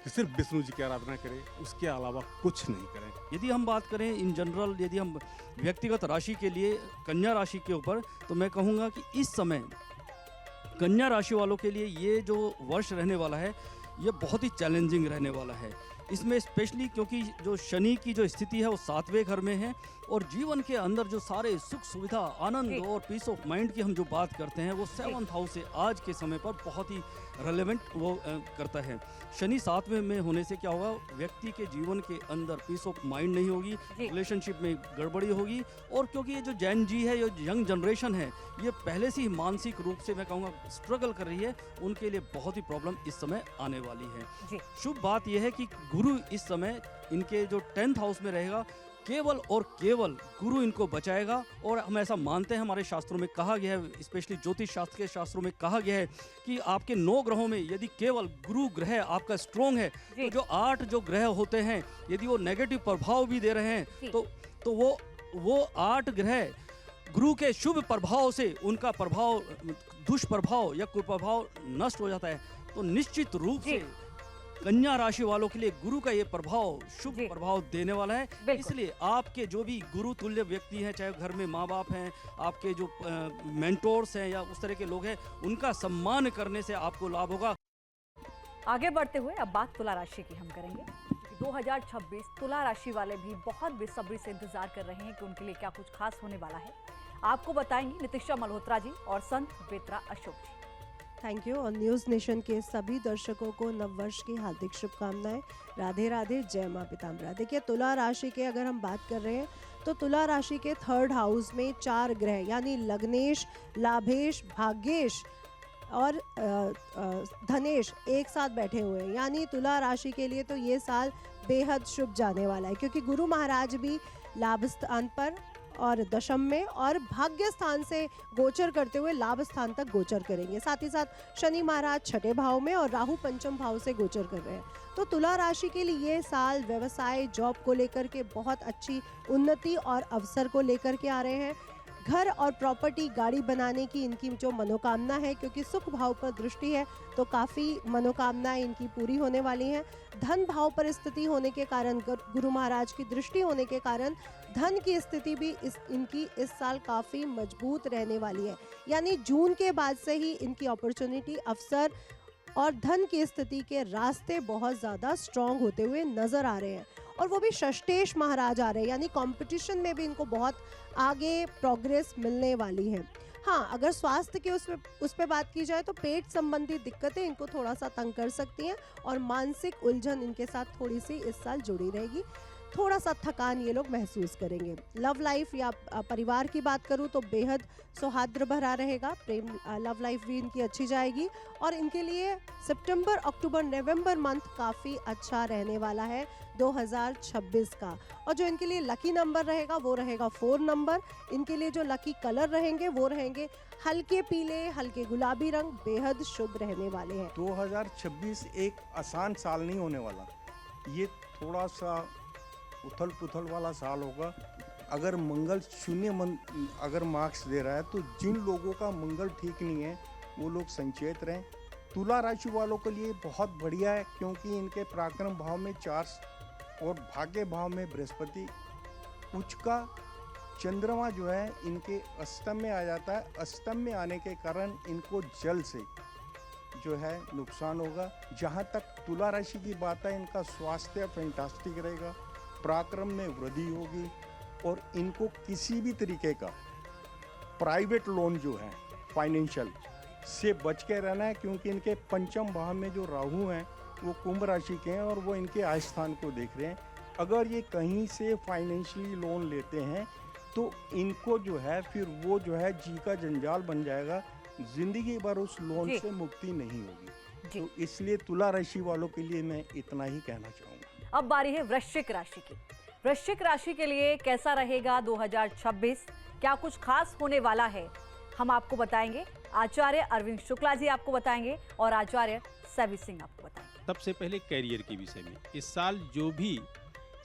कि सिर्फ विष्णु जी की आराधना करें, उसके अलावा कुछ नहीं करें। यदि हम बात करें इन जनरल, यदि हम व्यक्तिगत राशि के लिए कन्या राशि के ऊपर, तो मैं कहूँगा कि इस समय कन्या राशि वालों के लिए ये जो वर्ष रहने वाला है ये बहुत ही चैलेंजिंग रहने वाला है। इसमें स्पेशली क्योंकि जो शनि की जो स्थिति है वो 7वें घर में है और जीवन के अंदर जो सारे सुख सुविधा, आनंद और पीस ऑफ माइंड की हम जो बात करते हैं वो 7th हाउस से आज के समय पर बहुत ही रेलेवेंट वो करता है। शनि 7वें में होने से क्या होगा, व्यक्ति के जीवन के अंदर पीस ऑफ माइंड नहीं होगी, रिलेशनशिप में गड़बड़ी होगी। और क्योंकि ये जो जेन जी है, ये यंग जनरेशन है, ये पहले से ही मानसिक रूप से मैं कहूँगा स्ट्रगल कर रही है, उनके लिए बहुत ही प्रॉब्लम इस समय आने वाली है। शुभ बात यह है कि गुरु इस समय इनके जो 10th हाउस में रहेगा, केवल और केवल गुरु इनको बचाएगा। और हम ऐसा मानते हैं, हमारे शास्त्रों में कहा गया है, स्पेशली ज्योतिष शास्त्र के शास्त्रों में कहा गया है कि आपके 9 ग्रहों में यदि केवल गुरु ग्रह आपका स्ट्रोंग है तो जो 8 जो ग्रह होते हैं यदि वो नेगेटिव प्रभाव भी दे रहे हैं तो वो 8 ग्रह गुरु के शुभ प्रभाव से उनका प्रभाव, दुष्प्रभाव या कुप्रभाव नष्ट हो जाता है। तो निश्चित रूप से कन्या राशि वालों के लिए गुरु का ये प्रभाव शुभ प्रभाव देने वाला है। इसलिए आपके जो भी गुरु तुल्य व्यक्ति हैं, चाहे घर में माँ बाप हैं, आपके जो मेंटोर्स हैं या उस तरह के लोग हैं, उनका सम्मान करने से आपको लाभ होगा। आगे बढ़ते हुए अब बात तुला राशि की हम करेंगे। 2026 तुला राशि वाले भी बहुत बेसब्री से इंतजार कर रहे हैं कि उनके लिए क्या कुछ खास होने वाला है। आपको बताएंगी नितिशा मल्होत्रा जी और संत बेत्रा अशोक जी। Thank you. और न्यूज़ नेशन के सभी दर्शकों को नववर्ष की हार्दिक शुभकामनाएं। राधे राधे, जय मां पिताम्बरा। देखिए, तुला राशि के अगर हम बात कर रहे हैं तो तुला राशि के 3rd हाउस में 4 ग्रह यानी लग्नेश, लाभेश, भाग्येश और धनेश एक साथ बैठे हुए हैं। यानी तुला राशि के लिए तो ये साल बेहद शुभ जाने वाला है, क्योंकि गुरु महाराज भी लाभ स्थान पर और दशम में और भाग्य स्थान से गोचर करते हुए लाभ स्थान तक गोचर करेंगे। साथ ही साथ शनि महाराज 6ठे भाव में और राहु 5म भाव से गोचर कर रहे हैं। तो तुला राशि के लिए ये साल व्यवसाय, जॉब को लेकर के बहुत अच्छी उन्नति और अवसर को लेकर के आ रहे हैं। घर और प्रॉपर्टी, गाड़ी बनाने की इनकी जो मनोकामना है, क्योंकि सुख भाव पर दृष्टि है तो काफ़ी मनोकामनाएं इनकी पूरी होने वाली हैं। धन भाव पर स्थिति होने के कारण, गुरु महाराज की दृष्टि होने के कारण धन की स्थिति भी इनकी इस साल काफ़ी मजबूत रहने वाली है। यानी जून के बाद से ही इनकी अपॉर्चुनिटी, अवसर और धन की स्थिति के रास्ते बहुत ज़्यादा स्ट्रॉन्ग होते हुए नज़र आ रहे हैं। और वो भी षष्ठेश महाराज आ रहे हैं, यानी कंपटीशन में भी इनको बहुत आगे प्रोग्रेस मिलने वाली है। हाँ, अगर स्वास्थ्य के उस पे बात की जाए तो पेट संबंधी दिक्कतें इनको थोड़ा सा तंग कर सकती हैं और मानसिक उलझन इनके साथ थोड़ी सी इस साल जुड़ी रहेगी। थोड़ा सा थकान ये लोग महसूस करेंगे। लव लाइफ या परिवार की बात करूँ तो बेहद सौहार्द भरा रहेगा। प्रेम लव लाइफ भी इनकी अच्छी जाएगी और इनके लिए सितंबर, अक्टूबर, नवंबर मंथ काफ़ी अच्छा रहने वाला है 2026 का। और जो इनके लिए लकी नंबर रहेगा वो रहेगा 4 नंबर। इनके लिए जो लकी कलर रहेंगे वो रहेंगे हल्के पीले, हल्के गुलाबी रंग, बेहद शुभ रहने वाले हैं। 2026 एक आसान साल नहीं होने वाला, ये थोड़ा सा उथल पुथल वाला साल होगा। अगर मंगल शून्य अगर मार्क्स दे रहा है तो जिन लोगों का मंगल ठीक नहीं है वो लोग संचेत रहें। तुला राशि वालों के लिए बहुत बढ़िया है, क्योंकि इनके पराक्रम भाव में 4 और भाग्य भाव में बृहस्पति उच्च का चंद्रमा जो है इनके अष्टम में आ जाता है। अष्टम में आने के कारण इनको जल से जो है नुकसान होगा। जहाँ तक तुला राशि की बात है, इनका स्वास्थ्य फैंटास्टिक रहेगा, पराक्रम में वृद्धि होगी और इनको किसी भी तरीके का प्राइवेट लोन जो है फाइनेंशियल से बच के रहना है, क्योंकि इनके 5म भाव में जो राहु हैं वो कुंभ राशि के हैं और वो इनके आय स्थान को देख रहे हैं। अगर ये कहीं से फाइनेंशियली लोन लेते हैं तो इनको जो है फिर वो जो है जी का जंजाल बन जाएगा, जिंदगी भर उस लोन से मुक्ति नहीं होगी। तो इसलिए तुला राशि वालों के लिए मैं इतना ही कहना चाहूँगा। अब बारी है वृश्चिक राशि की। वृश्चिक राशि के लिए कैसा रहेगा 2026, क्या कुछ खास होने वाला है, हम आपको बताएंगे। आचार्य अरविंद शुक्ला जी आपको बताएंगे और आचार्य सैवी सिंह आपको बताएंगे। सबसे पहले कैरियर के विषय में, इस साल जो भी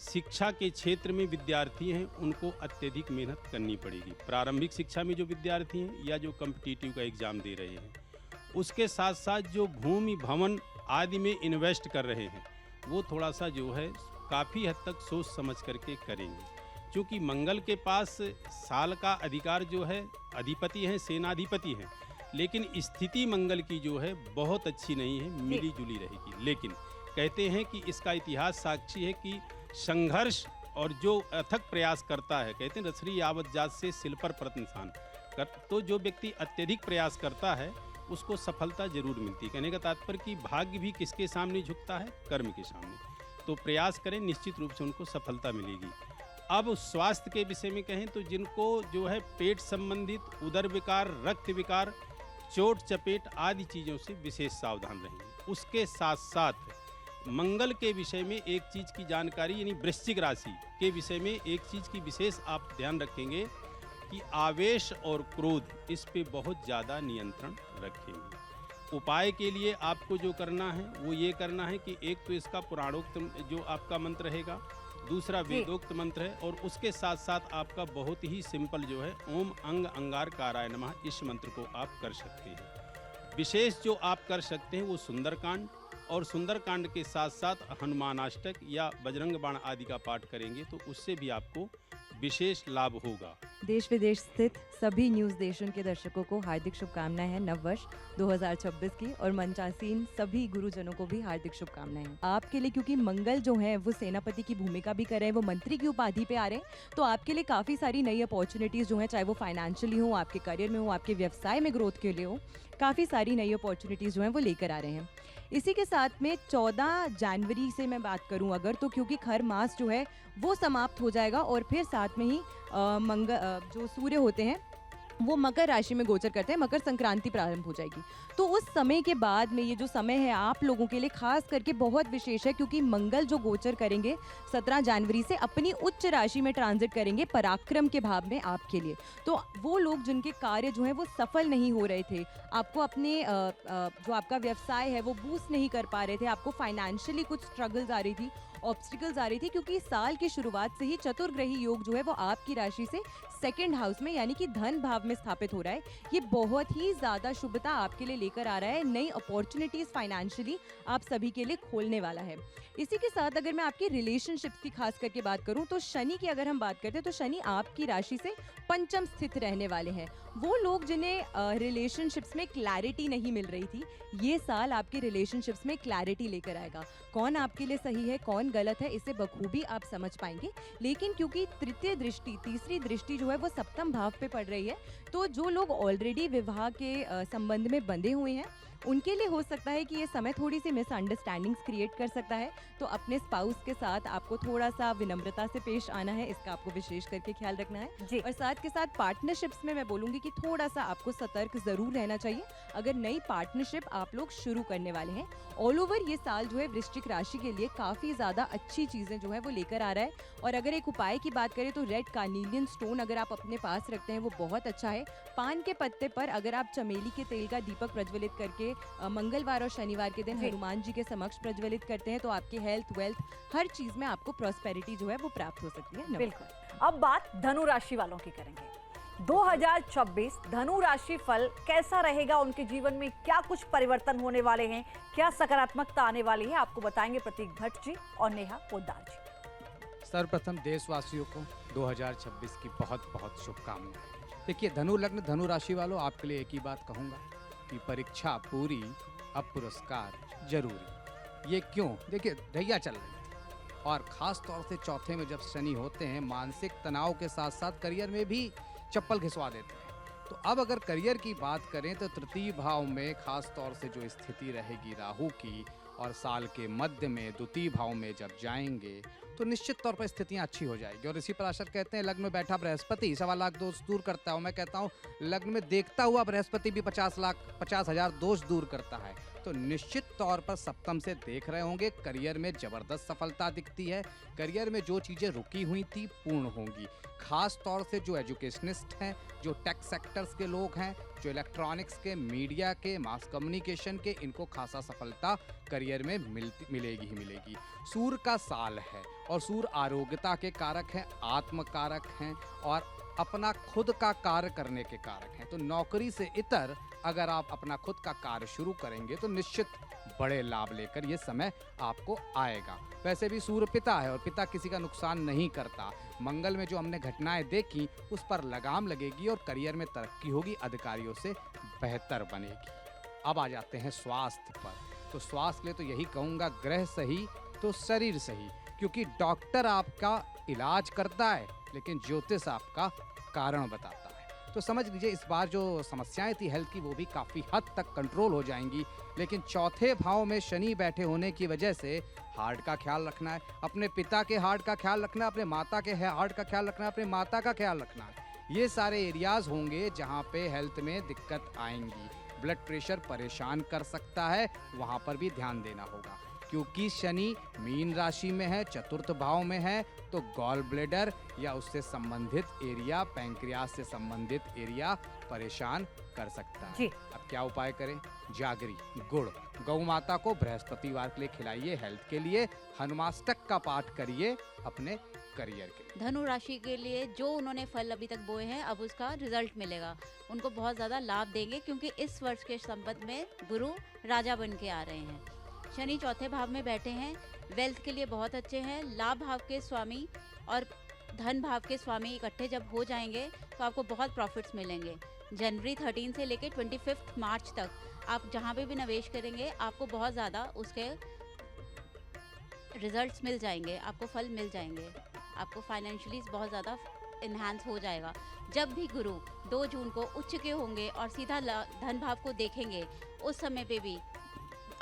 शिक्षा के क्षेत्र में विद्यार्थी हैं उनको अत्यधिक मेहनत करनी पड़ेगी। प्रारंभिक शिक्षा में जो विद्यार्थी हैं या जो कॉम्पिटिटिव का एग्जाम दे रहे हैं, उसके साथ साथ जो भूमि भवन आदि में इन्वेस्ट कर रहे हैं वो थोड़ा सा जो है काफ़ी हद तक सोच समझ करके करेंगे, क्योंकि मंगल के पास साल का अधिकार जो है अधिपति हैं, सेनाधिपति हैं, लेकिन स्थिति मंगल की जो है बहुत अच्छी नहीं है, मिली जुली रहेगी। लेकिन कहते हैं कि इसका इतिहास साक्षी है कि संघर्ष और जो अथक प्रयास करता है, कहते हैं रसरी यावत जात से सिल पर प्रतनसान कर, तो जो व्यक्ति अत्यधिक प्रयास करता है उसको सफलता जरूर मिलती है। कहने का तात्पर्य कि भाग्य भी किसके सामने झुकता है, कर्म के सामने। तो प्रयास करें, निश्चित रूप से उनको सफलता मिलेगी। अब स्वास्थ्य के विषय में कहें तो जिनको जो है पेट संबंधित उदर विकार, रक्त विकार, चोट चपेट आदि चीज़ों से विशेष सावधान रहेंगे। उसके साथ साथ मंगल के विषय में एक चीज़ की जानकारी यानी वृश्चिक राशि के विषय में एक चीज़ की विशेष आप ध्यान रखेंगे कि आवेश और क्रोध इस पे बहुत ज़्यादा नियंत्रण रखेंगे। उपाय के लिए आपको जो करना है वो ये करना है कि एक तो इसका पुराणोक्त जो आपका मंत्र रहेगा, दूसरा वेदोक्त मंत्र है, और उसके साथ साथ आपका बहुत ही सिंपल जो है ओम अंग अंगार काराय नमः, इस मंत्र को आप कर सकते हैं। विशेष जो आप कर सकते हैं वो सुंदरकांड, और सुंदरकांड के साथ साथ हनुमानाष्टक या बजरंग बाण आदि का पाठ करेंगे तो उससे भी आपको विशेष लाभ होगा। देश विदेश स्थित सभी न्यूज़ नेशन के दर्शकों को हार्दिक शुभकामनाएं हैं नव वर्ष 2026 की, और मंचासीन सभी गुरुजनों को भी हार्दिक शुभकामनाएं हैं आपके लिए, क्योंकि मंगल जो है वो सेनापति की भूमिका भी कर रहे हैं, वो मंत्री की उपाधि पे आ रहे हैं। तो आपके लिए काफ़ी सारी नई अपॉर्चुनिटीज़ जो हैं, चाहे वो फाइनेंशियली हो, आपके करियर में हो, आपके व्यवसाय में ग्रोथ के लिए हो, काफ़ी सारी नई अपॉर्चुनिटीज़ जो हैं वो लेकर आ रहे हैं। इसी के साथ में 14 जनवरी से मैं बात करूं अगर, तो क्योंकि खर मास जो है वो समाप्त हो जाएगा और फिर साथ में ही जो सूर्य होते हैं वो मकर राशि में गोचर करते हैं, मकर संक्रांति प्रारंभ हो जाएगी। तो उस समय के बाद में ये जो समय है आप लोगों के लिए खास करके बहुत विशेष है, क्योंकि मंगल जो गोचर करेंगे 17 जनवरी से अपनी उच्च राशि में ट्रांजिट करेंगे पराक्रम के भाव में आपके लिए। तो वो लोग जिनके कार्य जो है वो सफल नहीं हो रहे थे, आपको अपने जो आपका व्यवसाय है वो बूस्ट नहीं कर पा रहे थे, आपको फाइनेंशियली कुछ स्ट्रगल्स आ रही थी, ऑब्स्टिकल्स आ रही थी, क्योंकि साल की शुरुआत से ही चतुर्ग्रही योग जो है वो आपकी राशि से सेकंड हाउस में यानी कि धन भाव में स्थापित हो रहा है। ये बहुत ही ज़्यादा शुभता आपके लिए लेकर आ रहा है, नई अपॉर्चुनिटीज़ फाइनेंशियली आप सभी के लिए खोलने वाला है। इसी के साथ अगर मैं आपकी रिलेशनशिप्स की खास करके बात करूं तो शनि की अगर हम बात करते हैं तो शनि आपकी राशि से पंचम स्थित रहने वाले हैं। वो लोग जिन्हें रिलेशनशिप्स में क्लैरिटी नहीं मिल रही थी, ये साल आपके रिलेशनशिप्स में क्लैरिटी लेकर आएगा। कौन आपके लिए सही है, कौन गलत है, इसे बखूबी आप समझ पाएंगे। लेकिन क्योंकि तृतीय दृष्टि, तीसरी दृष्टि जो है वो सप्तम भाव पे पड़ रही है, तो जो लोग ऑलरेडी विवाह के संबंध में बंधे हुए हैं उनके लिए हो सकता है कि ये समय थोड़ी सी मिसअंडरस्टैंडिंग्स क्रिएट कर सकता है। तो अपने स्पाउस के साथ आपको थोड़ा सा विनम्रता से पेश आना है, इसका आपको विशेष करके ख्याल रखना है जी। और साथ के साथ पार्टनरशिप्स में मैं बोलूँगी कि थोड़ा सा आपको सतर्क ज़रूर रहना चाहिए अगर नई पार्टनरशिप आप लोग शुरू करने वाले हैं। ऑल ओवर ये साल जो है वृश्चिक राशि के लिए काफ़ी ज़्यादा अच्छी चीज़ें जो है वो लेकर आ रहा है। और अगर एक उपाय की बात करें तो रेड कार्नीलियन स्टोन अगर आप अपने पास रखते हैं वो बहुत अच्छा है। पान के पत्ते पर अगर आप चमेली के तेल का दीपक प्रज्वलित करके मंगलवार और शनिवार के दिन हनुमान जी के समक्ष प्रज्वलित करते हैं तो आपकी हेल्थ, वेल्थ, हर चीज में आपको प्रॉस्पेरिटी जो है वो प्राप्त हो सकती है। बिल्कुल। अब बात धनु राशि वालों की करेंगे। 2026 धनु राशि फल कैसा रहेगा, उनके जीवन में क्या कुछ परिवर्तन होने वाले हैं, क्या सकारात्मकता आने वाली है, आपको बताएंगे प्रतीक भट्ट जी और नेहा पोद्दार जी। सर्वप्रथम देशवासियों को 2026 की बहुत बहुत शुभकामनाएं। देखिए धनु लग्न, धनु राशि वालों, आपके लिए एक ही बात कहूँगा कि परीक्षा पूरी, अब पुरस्कार जरूरी। ये क्यों? देखिए ढैया चल रही है और ख़ास तौर से चौथे में जब शनि होते हैं मानसिक तनाव के साथ साथ करियर में भी चप्पल घिसवा देते हैं। तो अब अगर करियर की बात करें तो तृतीय भाव में खास तौर से जो स्थिति रहेगी राहु की, और साल के मध्य में द्वितीय भाव में जब जाएंगे तो निश्चित तौर पर स्थितियां अच्छी हो जाएगी। और इसी पराशर कहते हैं लग्न में बैठा बृहस्पति 1.25 लाख दोष दूर करता है। मैं कहता हूं लग्न में देखता हुआ बृहस्पति भी 50,000 दोष दूर करता है। तो निश्चित तौर पर सप्तम से देख रहे होंगे करियर में ज़बरदस्त सफलता दिखती है। करियर में जो चीज़ें रुकी हुई थी पूर्ण होंगी। खास तौर से जो एजुकेशनिस्ट हैं, जो टेक सेक्टर्स के लोग हैं, जो इलेक्ट्रॉनिक्स के, मीडिया के, मास कम्युनिकेशन के, इनको खासा सफलता करियर में मिलेगी ही मिलेगी। सूर्य का साल है और सूर्य आरोग्यता के कारक हैं, आत्म कारक हैं और अपना खुद का कार्य करने के कारक हैं। तो नौकरी से इतर अगर आप अपना खुद का कार्य शुरू करेंगे तो निश्चित बड़े लाभ लेकर ये समय आपको आएगा। वैसे भी सूर्य पिता है और पिता किसी का नुकसान नहीं करता। मंगल में जो हमने घटनाएं देखी उस पर लगाम लगेगी और करियर में तरक्की होगी, अधिकारियों से बेहतर बनेगी। अब आ जाते हैं स्वास्थ्य पर। तो स्वास्थ्य के लिए तो यही कहूँगा, ग्रह सही तो शरीर सही, क्योंकि डॉक्टर आपका इलाज करता है लेकिन ज्योतिष आपका कारण बताता है। तो समझ लीजिए इस बार जो समस्याएं थी हेल्थ की वो भी काफ़ी हद तक कंट्रोल हो जाएंगी। लेकिन चौथे भाव में शनि बैठे होने की वजह से हार्ट का ख्याल रखना है, अपने पिता के हार्ट का ख्याल रखना है, अपने माता के हार्ट का ख्याल रखना है, अपने माता का ख्याल रखना है। ये सारे एरियाज होंगे जहाँ पे हेल्थ में दिक्कत आएंगी। ब्लड प्रेशर परेशान कर सकता है, वहाँ पर भी ध्यान देना होगा। क्योंकि शनि मीन राशि में है, चतुर्थ भाव में है, तो गॉल ब्लेडर या उससे संबंधित एरिया, पैंक्रियास से संबंधित एरिया परेशान कर सकता है। अब क्या उपाय करें? जागरी, गुड़, गौ माता को बृहस्पतिवार के लिए खिलाइए। हेल्थ के लिए हनुमाष्टक का पाठ करिए अपने करियर के लिए। धनु राशि के लिए जो उन्होंने फल अभी तक बोए हैं, अब उसका रिजल्ट मिलेगा, उनको बहुत ज़्यादा लाभ देंगे, क्योंकि इस वर्ष के संबंध में गुरु राजा बन के आ रहे हैं। शनि चौथे भाव में बैठे हैं, वेल्थ के लिए बहुत अच्छे हैं। लाभ भाव के स्वामी और धन भाव के स्वामी इकट्ठे जब हो जाएंगे तो आपको बहुत प्रॉफिट्स मिलेंगे। जनवरी 13 से लेकर 25 मार्च तक आप जहाँ पे भी निवेश करेंगे आपको बहुत ज़्यादा उसके रिजल्ट्स मिल जाएंगे, आपको फल मिल जाएंगे, आपको फाइनेंशियली बहुत ज़्यादा इन्हांस हो जाएगा। जब भी गुरु 2 जून को उच्च के होंगे और सीधा धन भाव को देखेंगे, उस समय पे भी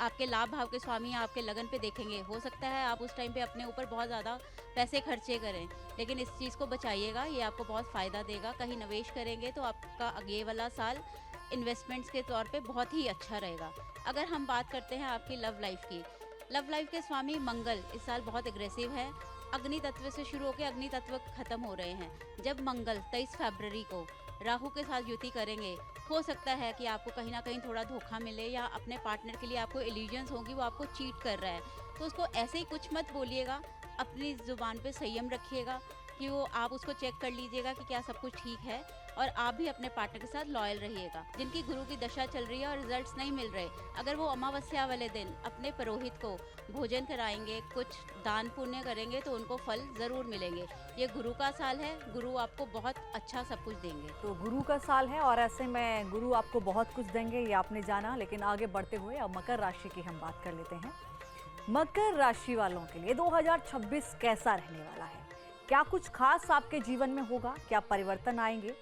आपके लाभ भाव के स्वामी आपके लगन पे देखेंगे। हो सकता है आप उस टाइम पे अपने ऊपर बहुत ज़्यादा पैसे खर्चे करें, लेकिन इस चीज़ को बचाइएगा, ये आपको बहुत फ़ायदा देगा। कहीं निवेश करेंगे तो आपका ये वाला साल इन्वेस्टमेंट्स के तौर पे बहुत ही अच्छा रहेगा। अगर हम बात करते हैं आपकी लव लाइफ की, लव लाइफ के स्वामी मंगल इस साल बहुत एग्रेसिव है। अग्नि तत्व से शुरू होकर अग्नि तत्व खत्म हो रहे हैं। जब मंगल 23 फरवरी को राहु के साथ युति करेंगे, हो सकता है कि आपको कहीं ना कहीं थोड़ा धोखा मिले, या अपने पार्टनर के लिए आपको इल्यूजन्स होंगी, वो आपको चीट कर रहा है, तो उसको ऐसे ही कुछ मत बोलिएगा। अपनी ज़ुबान पे संयम रखिएगा कि वो आप उसको चेक कर लीजिएगा कि क्या सब कुछ ठीक है, और आप भी अपने पार्टनर के साथ लॉयल रहिएगा। जिनकी गुरु की दशा चल रही है और रिजल्ट्स नहीं मिल रहे, अगर वो अमावस्या वाले दिन अपने पुरोहित को भोजन कराएंगे, कुछ दान पुण्य करेंगे, तो उनको फल ज़रूर मिलेंगे। ये गुरु का साल है, गुरु आपको बहुत अच्छा सब कुछ देंगे। तो गुरु का साल है और ऐसे में गुरु आपको बहुत कुछ देंगे, ये आपने जाना। लेकिन आगे बढ़ते हुए अब मकर राशि की हम बात कर लेते हैं। मकर राशि वालों के लिए 2026 कैसा रहने वाला है? क्या कुछ खास आपके जीवन में होगा? क्या परिवर्तन आएंगे?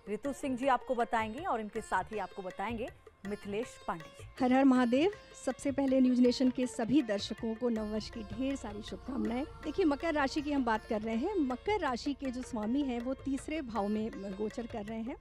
ऋतु सिंह जी आपको बताएंगे और इनके साथ ही आपको बताएंगे मिथिलेश पांडे जी। हर हर महादेव। सबसे पहले न्यूज नेशन के सभी दर्शकों को नववर्ष की ढेर सारी शुभकामनाएं। देखिए, मकर राशि की हम बात कर रहे हैं। मकर राशि के जो स्वामी हैं वो तीसरे भाव में गोचर कर रहे हैं,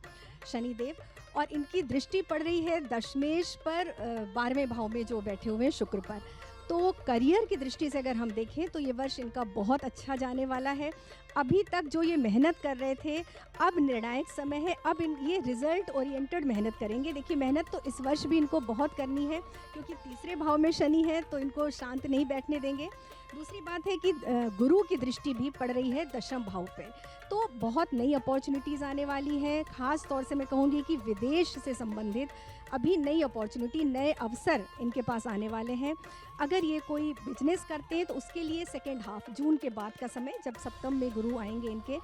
शनिदेव, और इनकी दृष्टि पड़ रही है दशमेश पर, 12वें भाव में जो बैठे हुए हैं शुक्र पर। तो करियर की दृष्टि से अगर हम देखें तो ये वर्ष इनका बहुत अच्छा जाने वाला है। अभी तक जो ये मेहनत कर रहे थे, अब निर्णायक समय है, अब ये रिजल्ट ओरिएंटेड मेहनत करेंगे। देखिए, मेहनत तो इस वर्ष भी इनको बहुत करनी है, क्योंकि तीसरे भाव में शनि है तो इनको शांत नहीं बैठने देंगे। दूसरी बात है कि गुरु की दृष्टि भी पड़ रही है दशम भाव पे, तो बहुत नई अपॉर्चुनिटीज़ आने वाली हैं। खास तौर से मैं कहूँगी कि विदेश से संबंधित अभी नई अपॉर्चुनिटी, नए अवसर इनके पास आने वाले हैं। अगर ये कोई बिजनेस करते हैं तो उसके लिए सेकेंड हाफ, जून के बाद का समय, जब सप्तम में गुरु आएंगे इनके,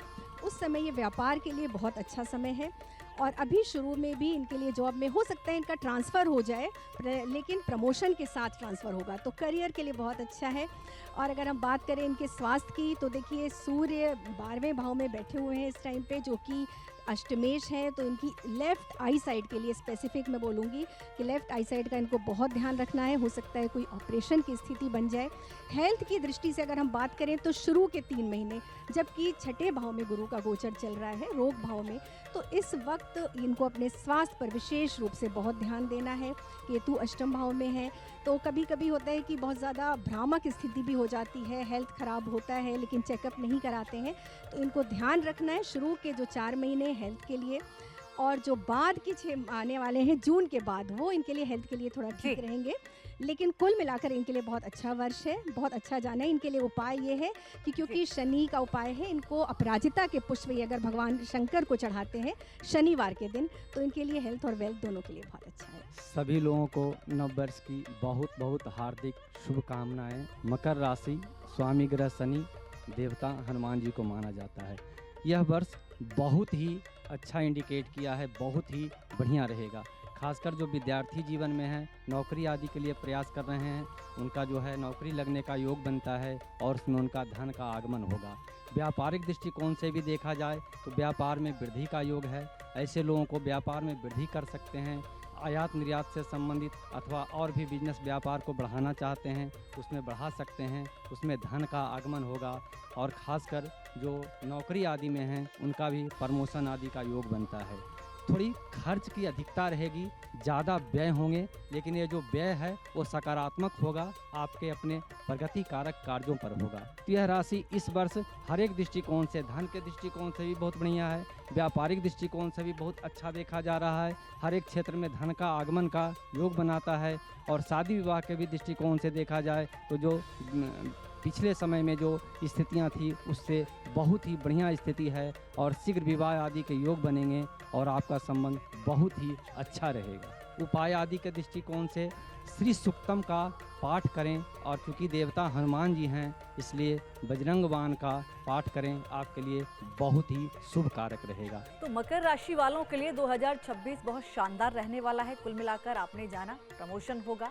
उस समय ये व्यापार के लिए बहुत अच्छा समय है। और अभी शुरू में भी इनके लिए जॉब में हो सकता है इनका ट्रांसफ़र हो जाए, लेकिन प्रमोशन के साथ ट्रांसफ़र होगा, तो करियर के लिए बहुत अच्छा है। और अगर हम बात करें इनके स्वास्थ्य की, तो देखिए सूर्य 12वें भाव में बैठे हुए हैं इस टाइम पे, जो कि अष्टमेश है, तो इनकी लेफ़्ट आई साइड के लिए स्पेसिफिक मैं बोलूँगी कि लेफ़्ट आई साइड का इनको बहुत ध्यान रखना है। हो सकता है कोई ऑपरेशन की स्थिति बन जाए। हेल्थ की दृष्टि से अगर हम बात करें तो शुरू के 3 महीने, जबकि छठे भाव में गुरु का गोचर चल रहा है, रोग भाव में, तो इस वक्त इनको अपने स्वास्थ्य पर विशेष रूप से बहुत ध्यान देना है। केतु अष्टम भाव में है, तो कभी कभी होता है कि बहुत ज़्यादा भ्रामक स्थिति भी हो जाती है, हेल्थ ख़राब होता है, लेकिन चेकअप नहीं कराते हैं, तो इनको ध्यान रखना है शुरू के जो 4 महीने हेल्थ के लिए। और जो बाद के 6 आने वाले हैं जून के बाद, वो इनके लिए हेल्थ के लिए थोड़ा ठीक रहेंगे। लेकिन कुल मिलाकर इनके लिए बहुत अच्छा वर्ष है, बहुत अच्छा जाना है। इनके लिए उपाय ये है कि क्योंकि शनि का उपाय है, इनको अपराजिता के पुष्प ये अगर भगवान शंकर को चढ़ाते हैं शनिवार के दिन, तो इनके लिए हेल्थ और वेल्थ दोनों के लिए बहुत अच्छा है। सभी लोगों को नववर्ष की बहुत बहुत हार्दिक शुभकामनाएं। मकर राशि, स्वामी ग्रह शनि, देवता हनुमान जी को माना जाता है। यह वर्ष बहुत ही अच्छा इंडिकेट किया है, बहुत ही बढ़िया रहेगा। खासकर जो विद्यार्थी जीवन में है, नौकरी आदि के लिए प्रयास कर रहे हैं, उनका जो है नौकरी लगने का योग बनता है और उसमें उनका धन का आगमन होगा। व्यापारिक दृष्टिकोण से भी देखा जाए तो व्यापार में वृद्धि का योग है। ऐसे लोगों को व्यापार में वृद्धि कर सकते हैं। आयात निर्यात से संबंधित अथवा और भी बिजनेस व्यापार को बढ़ाना चाहते हैं, उसमें बढ़ा सकते हैं, उसमें धन का आगमन होगा। और ख़ासकर जो नौकरी आदि में हैं, उनका भी प्रमोशन आदि का योग बनता है। थोड़ी खर्च की अधिकता रहेगी, ज़्यादा व्यय होंगे, लेकिन ये जो व्यय है वो सकारात्मक होगा, आपके अपने प्रगति कारक कार्यों पर होगा। तो यह राशि इस वर्ष हर एक दृष्टिकोण से, धन के दृष्टिकोण से भी बहुत बढ़िया है, व्यापारिक दृष्टिकोण से भी बहुत अच्छा देखा जा रहा है, हर एक क्षेत्र में धन का आगमन का योग बनाता है। और शादी विवाह के भी दृष्टिकोण से देखा जाए तो जो पिछले समय में जो स्थितियां थी उससे बहुत ही बढ़िया स्थिति है और शीघ्र विवाह आदि के योग बनेंगे और आपका संबंध बहुत ही अच्छा रहेगा। उपाय आदि के दृष्टिकोण से श्री सूक्तम का पाठ करें और चूँकि देवता हनुमान जी हैं इसलिए बजरंग बाण का पाठ करें, आपके लिए बहुत ही शुभ कारक रहेगा। तो मकर राशि वालों के लिए 2026 बहुत शानदार रहने वाला है। कुल मिलाकर आपने जाना, प्रमोशन होगा,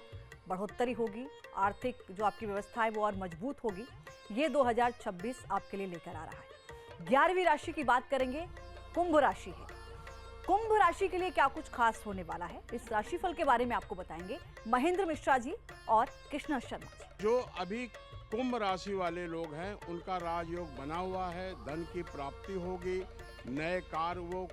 बढ़ोतरी होगी, आर्थिक जो आपकी व्यवस्था है वो और मजबूत होगी। ये 2026 आपके लिए लेकर आ रहा है। 11वीं राशि की बात करेंगे, कुंभ राशि है। कुंभ राशि के लिए क्या कुछ खास होने वाला है, इस राशिफल के बारे में आपको बताएंगे महेंद्र मिश्रा जी और कृष्णा शर्मा जी। जो अभी कुंभ राशि वाले लोग हैं उनका राजयोग बना हुआ है, धन की प्राप्ति होगी, नए कार वो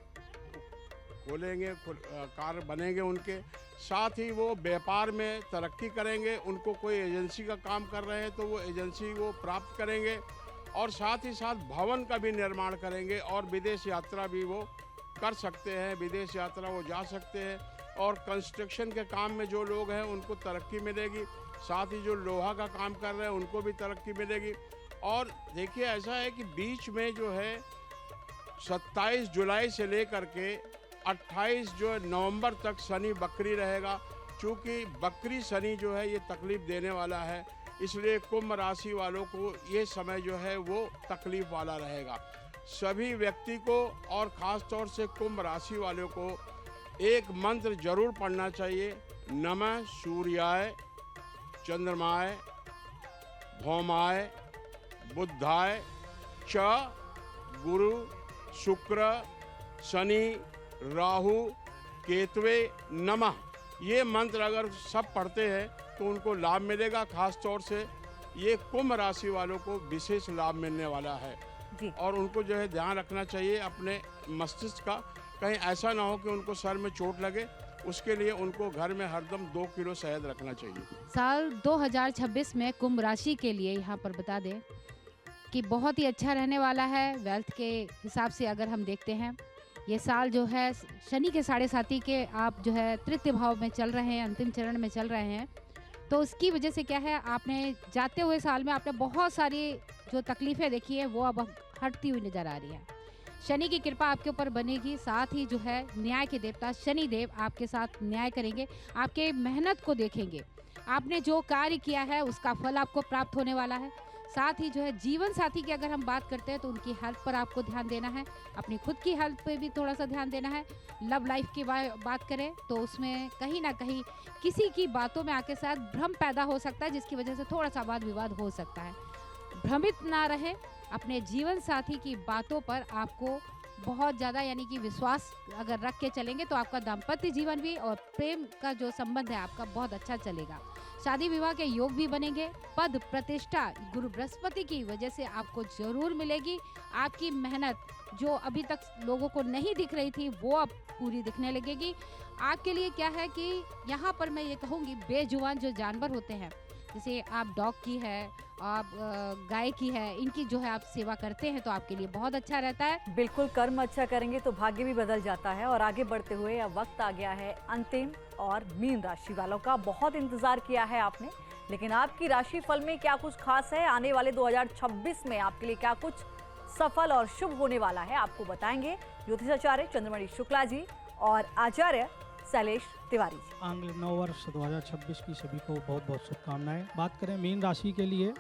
खोलेंगे, कार बनेंगे उनके, साथ ही वो व्यापार में तरक्की करेंगे। उनको कोई एजेंसी का काम कर रहे हैं तो वो एजेंसी वो प्राप्त करेंगे और साथ ही साथ भवन का भी निर्माण करेंगे और विदेश यात्रा भी वो कर सकते हैं, विदेश यात्रा वो जा सकते हैं। और कंस्ट्रक्शन के काम में जो लोग हैं उनको तरक्की मिलेगी, साथ ही जो लोहा का काम कर रहे हैं उनको भी तरक्की मिलेगी। और देखिए ऐसा है कि बीच में जो है 27 जुलाई से लेकर के 28 जो नवंबर तक शनि बकरी रहेगा। चूँकि बकरी शनि जो है ये तकलीफ देने वाला है, इसलिए कुंभ राशि वालों को ये समय जो है वो तकलीफ वाला रहेगा। सभी व्यक्ति को और ख़ास तौर से कुंभ राशि वालों को एक मंत्र जरूर पढ़ना चाहिए, नमः सूर्याय चंद्रमाय भौमाय बुद्धाय च गुरु शुक्र शनि राहु केतवे नमः। ये मंत्र अगर सब पढ़ते हैं तो उनको लाभ मिलेगा। खास तौर से ये कुंभ राशि वालों को विशेष लाभ मिलने वाला है और उनको जो है ध्यान रखना चाहिए अपने मस्तिष्क का, कहीं ऐसा ना हो कि उनको सर में चोट लगे। उसके लिए उनको घर में हरदम 2 किलो शहद रखना चाहिए। साल 2026 में कुंभ राशि के लिए यहाँ पर बता दें कि बहुत ही अच्छा रहने वाला है। वेल्थ के हिसाब से अगर हम देखते हैं ये साल जो है शनि के 7.5 के आप जो है तृतीय भाव में चल रहे हैं, अंतिम चरण में चल रहे हैं, तो उसकी वजह से क्या है आपने जाते हुए साल में आपने बहुत सारी जो तकलीफ़ें देखी है वो अब हटती हुई नज़र आ रही है। शनि की कृपा आपके ऊपर बनेगी, साथ ही जो है न्याय के देवता शनि देव आपके साथ न्याय करेंगे, आपके मेहनत को देखेंगे, आपने जो कार्य किया है उसका फल आपको प्राप्त होने वाला है। साथ ही जो है जीवन साथी की अगर हम बात करते हैं तो उनकी हेल्थ पर आपको ध्यान देना है, अपनी खुद की हेल्थ पे भी थोड़ा सा ध्यान देना है। लव लाइफ की बात करें तो उसमें कहीं ना कहीं किसी की बातों में आके शायद भ्रम पैदा हो सकता है, जिसकी वजह से थोड़ा सा वाद विवाद हो सकता है। भ्रमित ना रहे, अपने जीवन साथी की बातों पर आपको बहुत ज़्यादा यानी कि विश्वास अगर रख के चलेंगे तो आपका दाम्पत्य जीवन भी और प्रेम का जो संबंध है आपका बहुत अच्छा चलेगा। शादी विवाह के योग भी बनेंगे। पद प्रतिष्ठा गुरु बृहस्पति की वजह से आपको जरूर मिलेगी। आपकी मेहनत जो अभी तक लोगों को नहीं दिख रही थी वो अब पूरी दिखने लगेगी। आपके लिए क्या है कि यहाँ पर मैं ये कहूँगी बेजुबान जो जानवर होते हैं, जैसे आप डॉग की है, आप गाय की है, इनकी जो है आप सेवा करते हैं तो आपके लिए बहुत अच्छा रहता है। बिल्कुल, कर्म अच्छा करेंगे तो भाग्य भी बदल जाता है। और आगे बढ़ते हुए अब वक्त आ गया है अंतिम और मीन राशि वालों का। बहुत इंतजार किया है आपने, लेकिन आपकी राशि फल में क्या कुछ खास है, आने वाले 2026 में आपके लिए क्या कुछ सफल और शुभ होने वाला है, आपको बताएंगे ज्योतिषाचार्य चंद्रमणि शुक्ला जी और आचार्य शैलेश तिवारी जी। आंग्ल नववर्ष 2026 की सभी को बहुत बहुत शुभकामनाएं। बात करें मीन राशि के लिए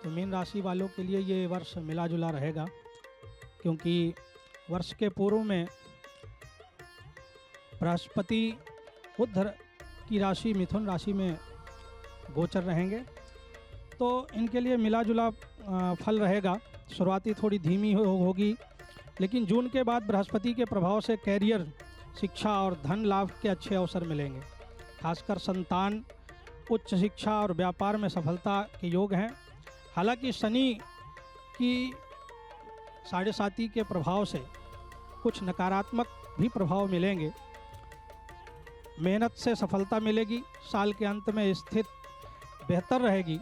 तो मीन राशि वालों के लिए ये वर्ष मिला जुला रहेगा, क्योंकि वर्ष के पूर्व में बृहस्पति बुध की राशि मिथुन राशि में गोचर रहेंगे, तो इनके लिए मिला जुला फल रहेगा। शुरुआती थोड़ी धीमी होगी, लेकिन जून के बाद बृहस्पति के प्रभाव से कैरियर, शिक्षा और धन लाभ के अच्छे अवसर मिलेंगे। खासकर संतान, उच्च शिक्षा और व्यापार में सफलता के योग हैं। हालांकि शनि की 7.5 के प्रभाव से कुछ नकारात्मक भी प्रभाव मिलेंगे। मेहनत से सफलता मिलेगी। साल के अंत में स्थिति बेहतर रहेगी।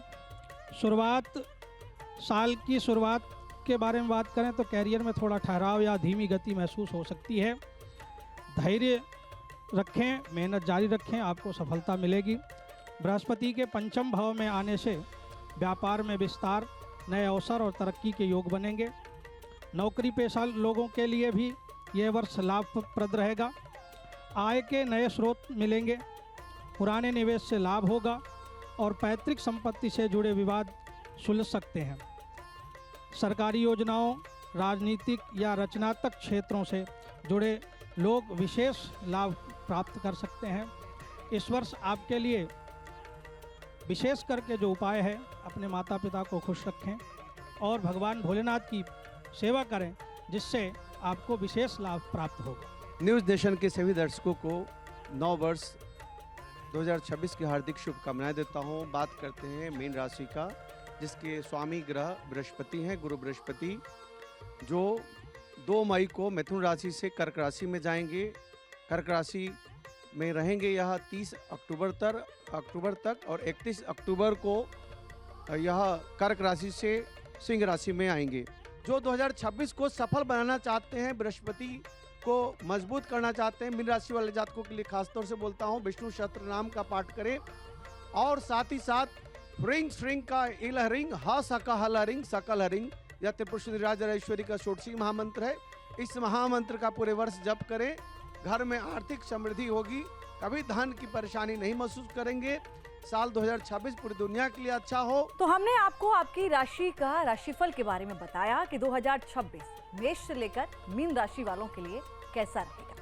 साल की शुरुआत के बारे में बात करें तो कैरियर में थोड़ा ठहराव या धीमी गति महसूस हो सकती है। धैर्य रखें, मेहनत जारी रखें, आपको सफलता मिलेगी। बृहस्पति के पंचम भाव में आने से व्यापार में विस्तार, नए अवसर और तरक्की के योग बनेंगे। नौकरी पेशा लोगों के लिए भी यह वर्ष लाभप्रद रहेगा। आय के नए स्रोत मिलेंगे। पुराने निवेश से लाभ होगा और पैतृक संपत्ति से जुड़े विवाद सुलझ सकते हैं। सरकारी योजनाओं, राजनीतिक या रचनात्मक क्षेत्रों से जुड़े लोग विशेष लाभ प्राप्त कर सकते हैं। इस वर्ष आपके लिए विशेष करके जो उपाय है, अपने माता पिता को खुश रखें और भगवान भोलेनाथ की सेवा करें, जिससे आपको विशेष लाभ प्राप्त होगा। न्यूज़ नेशन के सभी दर्शकों को नव वर्ष 2026 की हार्दिक शुभकामनाएं देता हूं। बात करते हैं मीन राशि का, जिसके स्वामी ग्रह बृहस्पति हैं, गुरु बृहस्पति, जो 2 मई को मिथुन राशि से कर्क राशि में जाएंगे। कर्क राशि में रहेंगे यह 30 अक्टूबर तक और 31 अक्टूबर को यह कर्क राशि से सिंह राशि में आएंगे। जो 2026 को सफल बनाना चाहते हैं, बृहस्पति को मजबूत करना चाहते हैं, मीन राशि वाले जातकों के लिए खासतौर से बोलता हूं, विष्णु सहस्त्र नाम का पाठ करें और साथ ही साथ ह्रीं श्रीं का इल हरिंग हा सका हल हरिंग सकल हरिंग या त्रिपुर सुंदरी राजराजेश्वरी का षोडशी महामंत्र है। इस महामंत्र का पूरे वर्ष जप करें। घर में आर्थिक समृद्धि होगी, कभी धन की परेशानी नहीं महसूस करेंगे। साल 2026 पूरी दुनिया के लिए अच्छा हो। तो हमने आपको आपकी राशि का राशिफल के बारे में बताया कि 2026 मेष से लेकर मीन राशि वालों के लिए कैसा रहेगा,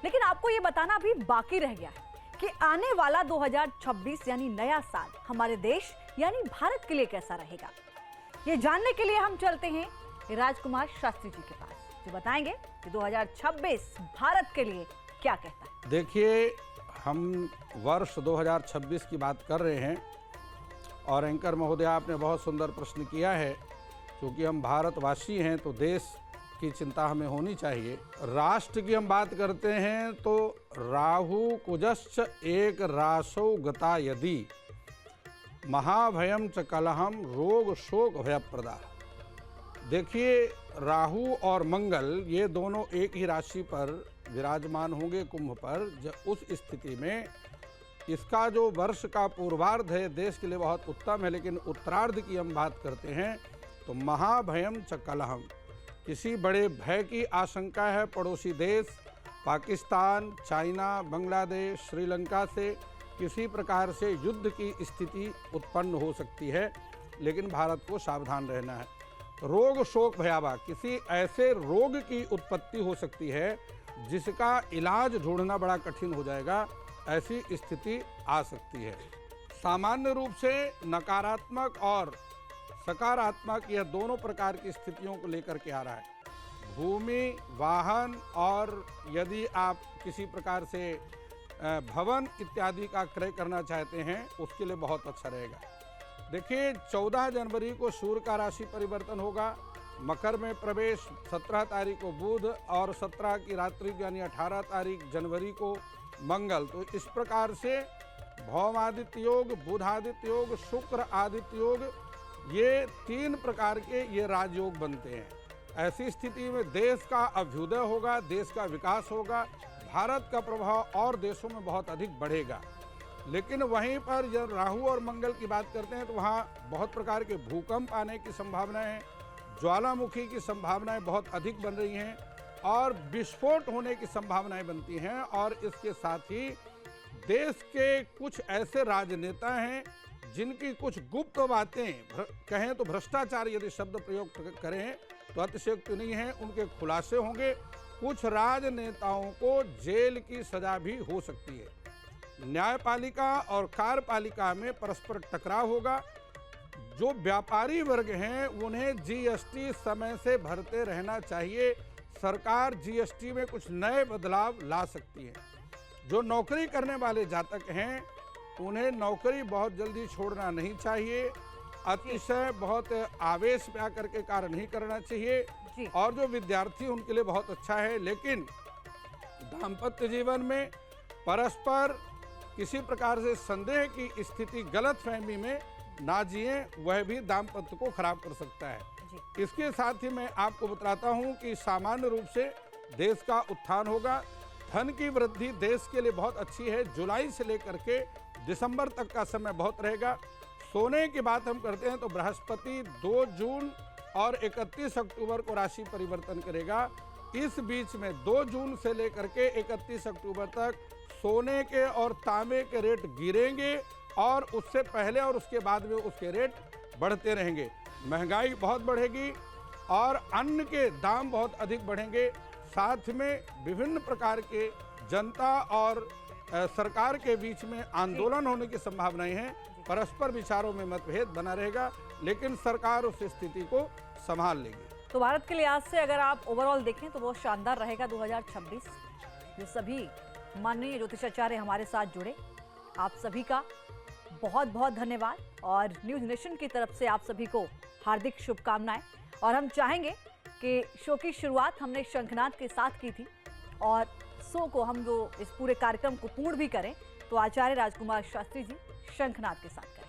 लेकिन आपको ये बताना भी बाकी रह गया है कि आने वाला 2026 यानी नया साल हमारे देश यानी भारत के लिए कैसा रहेगा। ये जानने के लिए हम चलते हैं राजकुमार शास्त्री जी के पास, जो बताएंगे कि 2026 भारत के लिए क्या कहता है। देखिए, हम वर्ष 2026 की बात कर रहे हैं और एंकर महोदय आपने बहुत सुंदर प्रश्न किया है। क्योंकि हम भारतवासी हैं तो देश की चिंता हमें होनी चाहिए। राष्ट्र की हम बात करते हैं तो राहु कुजश्च एक रासौ गता यदि महाभयम च कलहम रोग शोक भयप्रदा। देखिए, राहु और मंगल ये दोनों एक ही राशि पर विराजमान होंगे कुंभ पर। उस स्थिति में इसका जो वर्ष का पूर्वार्ध है देश के लिए बहुत उत्तम है, लेकिन उत्तरार्ध की हम बात करते हैं तो महाभयम च कलहम, किसी बड़े भय की आशंका है। पड़ोसी देश पाकिस्तान, चाइना, बांग्लादेश, श्रीलंका से किसी प्रकार से युद्ध की स्थिति उत्पन्न हो सकती है, लेकिन भारत को सावधान रहना है। रोग शोक भयावह, किसी ऐसे रोग की उत्पत्ति हो सकती है जिसका इलाज ढूंढना बड़ा कठिन हो जाएगा, ऐसी स्थिति आ सकती है। सामान्य रूप से नकारात्मक और सकारात्मक यह दोनों प्रकार की स्थितियों को लेकर के आ रहा है। भूमि, वाहन और यदि आप किसी प्रकार से भवन इत्यादि का क्रय करना चाहते हैं उसके लिए बहुत अच्छा रहेगा। देखिए, 14 जनवरी को सूर्य का राशि परिवर्तन होगा, मकर में प्रवेश 17 तारीख को बुध और 17 की रात्रि यानी 18 तारीख जनवरी को मंगल। तो इस प्रकार से भौमादित्य योग, बुधादित्य योग, शुक्र आदित्य योग, ये 3 प्रकार के ये राजयोग बनते हैं। ऐसी स्थिति में देश का अभ्युदय होगा, देश का विकास होगा, भारत का प्रभाव और देशों में बहुत अधिक बढ़ेगा। लेकिन वहीं पर जब राहु और मंगल की बात करते हैं तो वहाँ बहुत प्रकार के भूकंप आने की संभावनाएं हैं, ज्वालामुखी की संभावनाएं बहुत अधिक बन रही हैं और विस्फोट होने की संभावनाएं बनती हैं। और इसके साथ ही देश के कुछ ऐसे राजनेता हैं जिनकी कुछ गुप्त बातें, कहें तो भ्रष्टाचार यदि शब्द प्रयोग करें तो अतिशयोक्ति नहीं है, उनके खुलासे होंगे। कुछ राजनेताओं को जेल की सजा भी हो सकती है। न्यायपालिका और कार्यपालिका में परस्पर टकराव होगा। जो व्यापारी वर्ग हैं उन्हें जीएसटी समय से भरते रहना चाहिए। सरकार जीएसटी में कुछ नए बदलाव ला सकती है। जो नौकरी करने वाले जातक हैं उन्हें नौकरी बहुत जल्दी छोड़ना नहीं चाहिए। अतिशय बहुत आवेश में आकर के कार्य नहीं करना चाहिए। और जो विद्यार्थी उनके लिए बहुत अच्छा है, लेकिन दाम्पत्य जीवन में परस्पर किसी प्रकार से संदेह की स्थिति, गलत फहमी में ना जिए, वह भी दाम्पत्य को खराब कर सकता है। इसके साथ ही मैं आपको बताता हूं कि सामान्य रूप से देश का उत्थान होगा। धन की वृद्धि देश के लिए बहुत अच्छी है। जुलाई से लेकर के दिसंबर तक का समय बहुत रहेगा। सोने की बात हम करते हैं तो बृहस्पति 2 जून और 31 अक्टूबर को राशि परिवर्तन करेगा। इस बीच में 2 जून से लेकर के 31 अक्टूबर तक सोने के और तांबे के रेट गिरेंगे और उससे पहले और उसके बाद में उसके रेट बढ़ते रहेंगे। महंगाई बहुत बढ़ेगी और अन्न के दाम बहुत अधिक बढ़ेंगे। साथ में विभिन्न प्रकार के जनता और सरकार के बीच में आंदोलन होने की संभावनाएं हैं। परस्पर विचारों में मतभेद बना रहेगा, लेकिन सरकार उस स्थिति को संभाल लेगी। तो भारत के लिहाज से अगर आप ओवरऑल देखें तो बहुत शानदार रहेगा 2026। जो सभी माननीय ज्योतिषाचार्य हमारे साथ जुड़े, आप सभी का बहुत बहुत धन्यवाद और न्यूज़ नेशन की तरफ से आप सभी को हार्दिक शुभकामनाएं। और हम चाहेंगे कि शो की शुरुआत हमने शंखनाद के साथ की थी और शो को हम जो इस पूरे कार्यक्रम को पूर्ण भी करें तो आचार्य राजकुमार शास्त्री जी शंखनाद के साथ करें।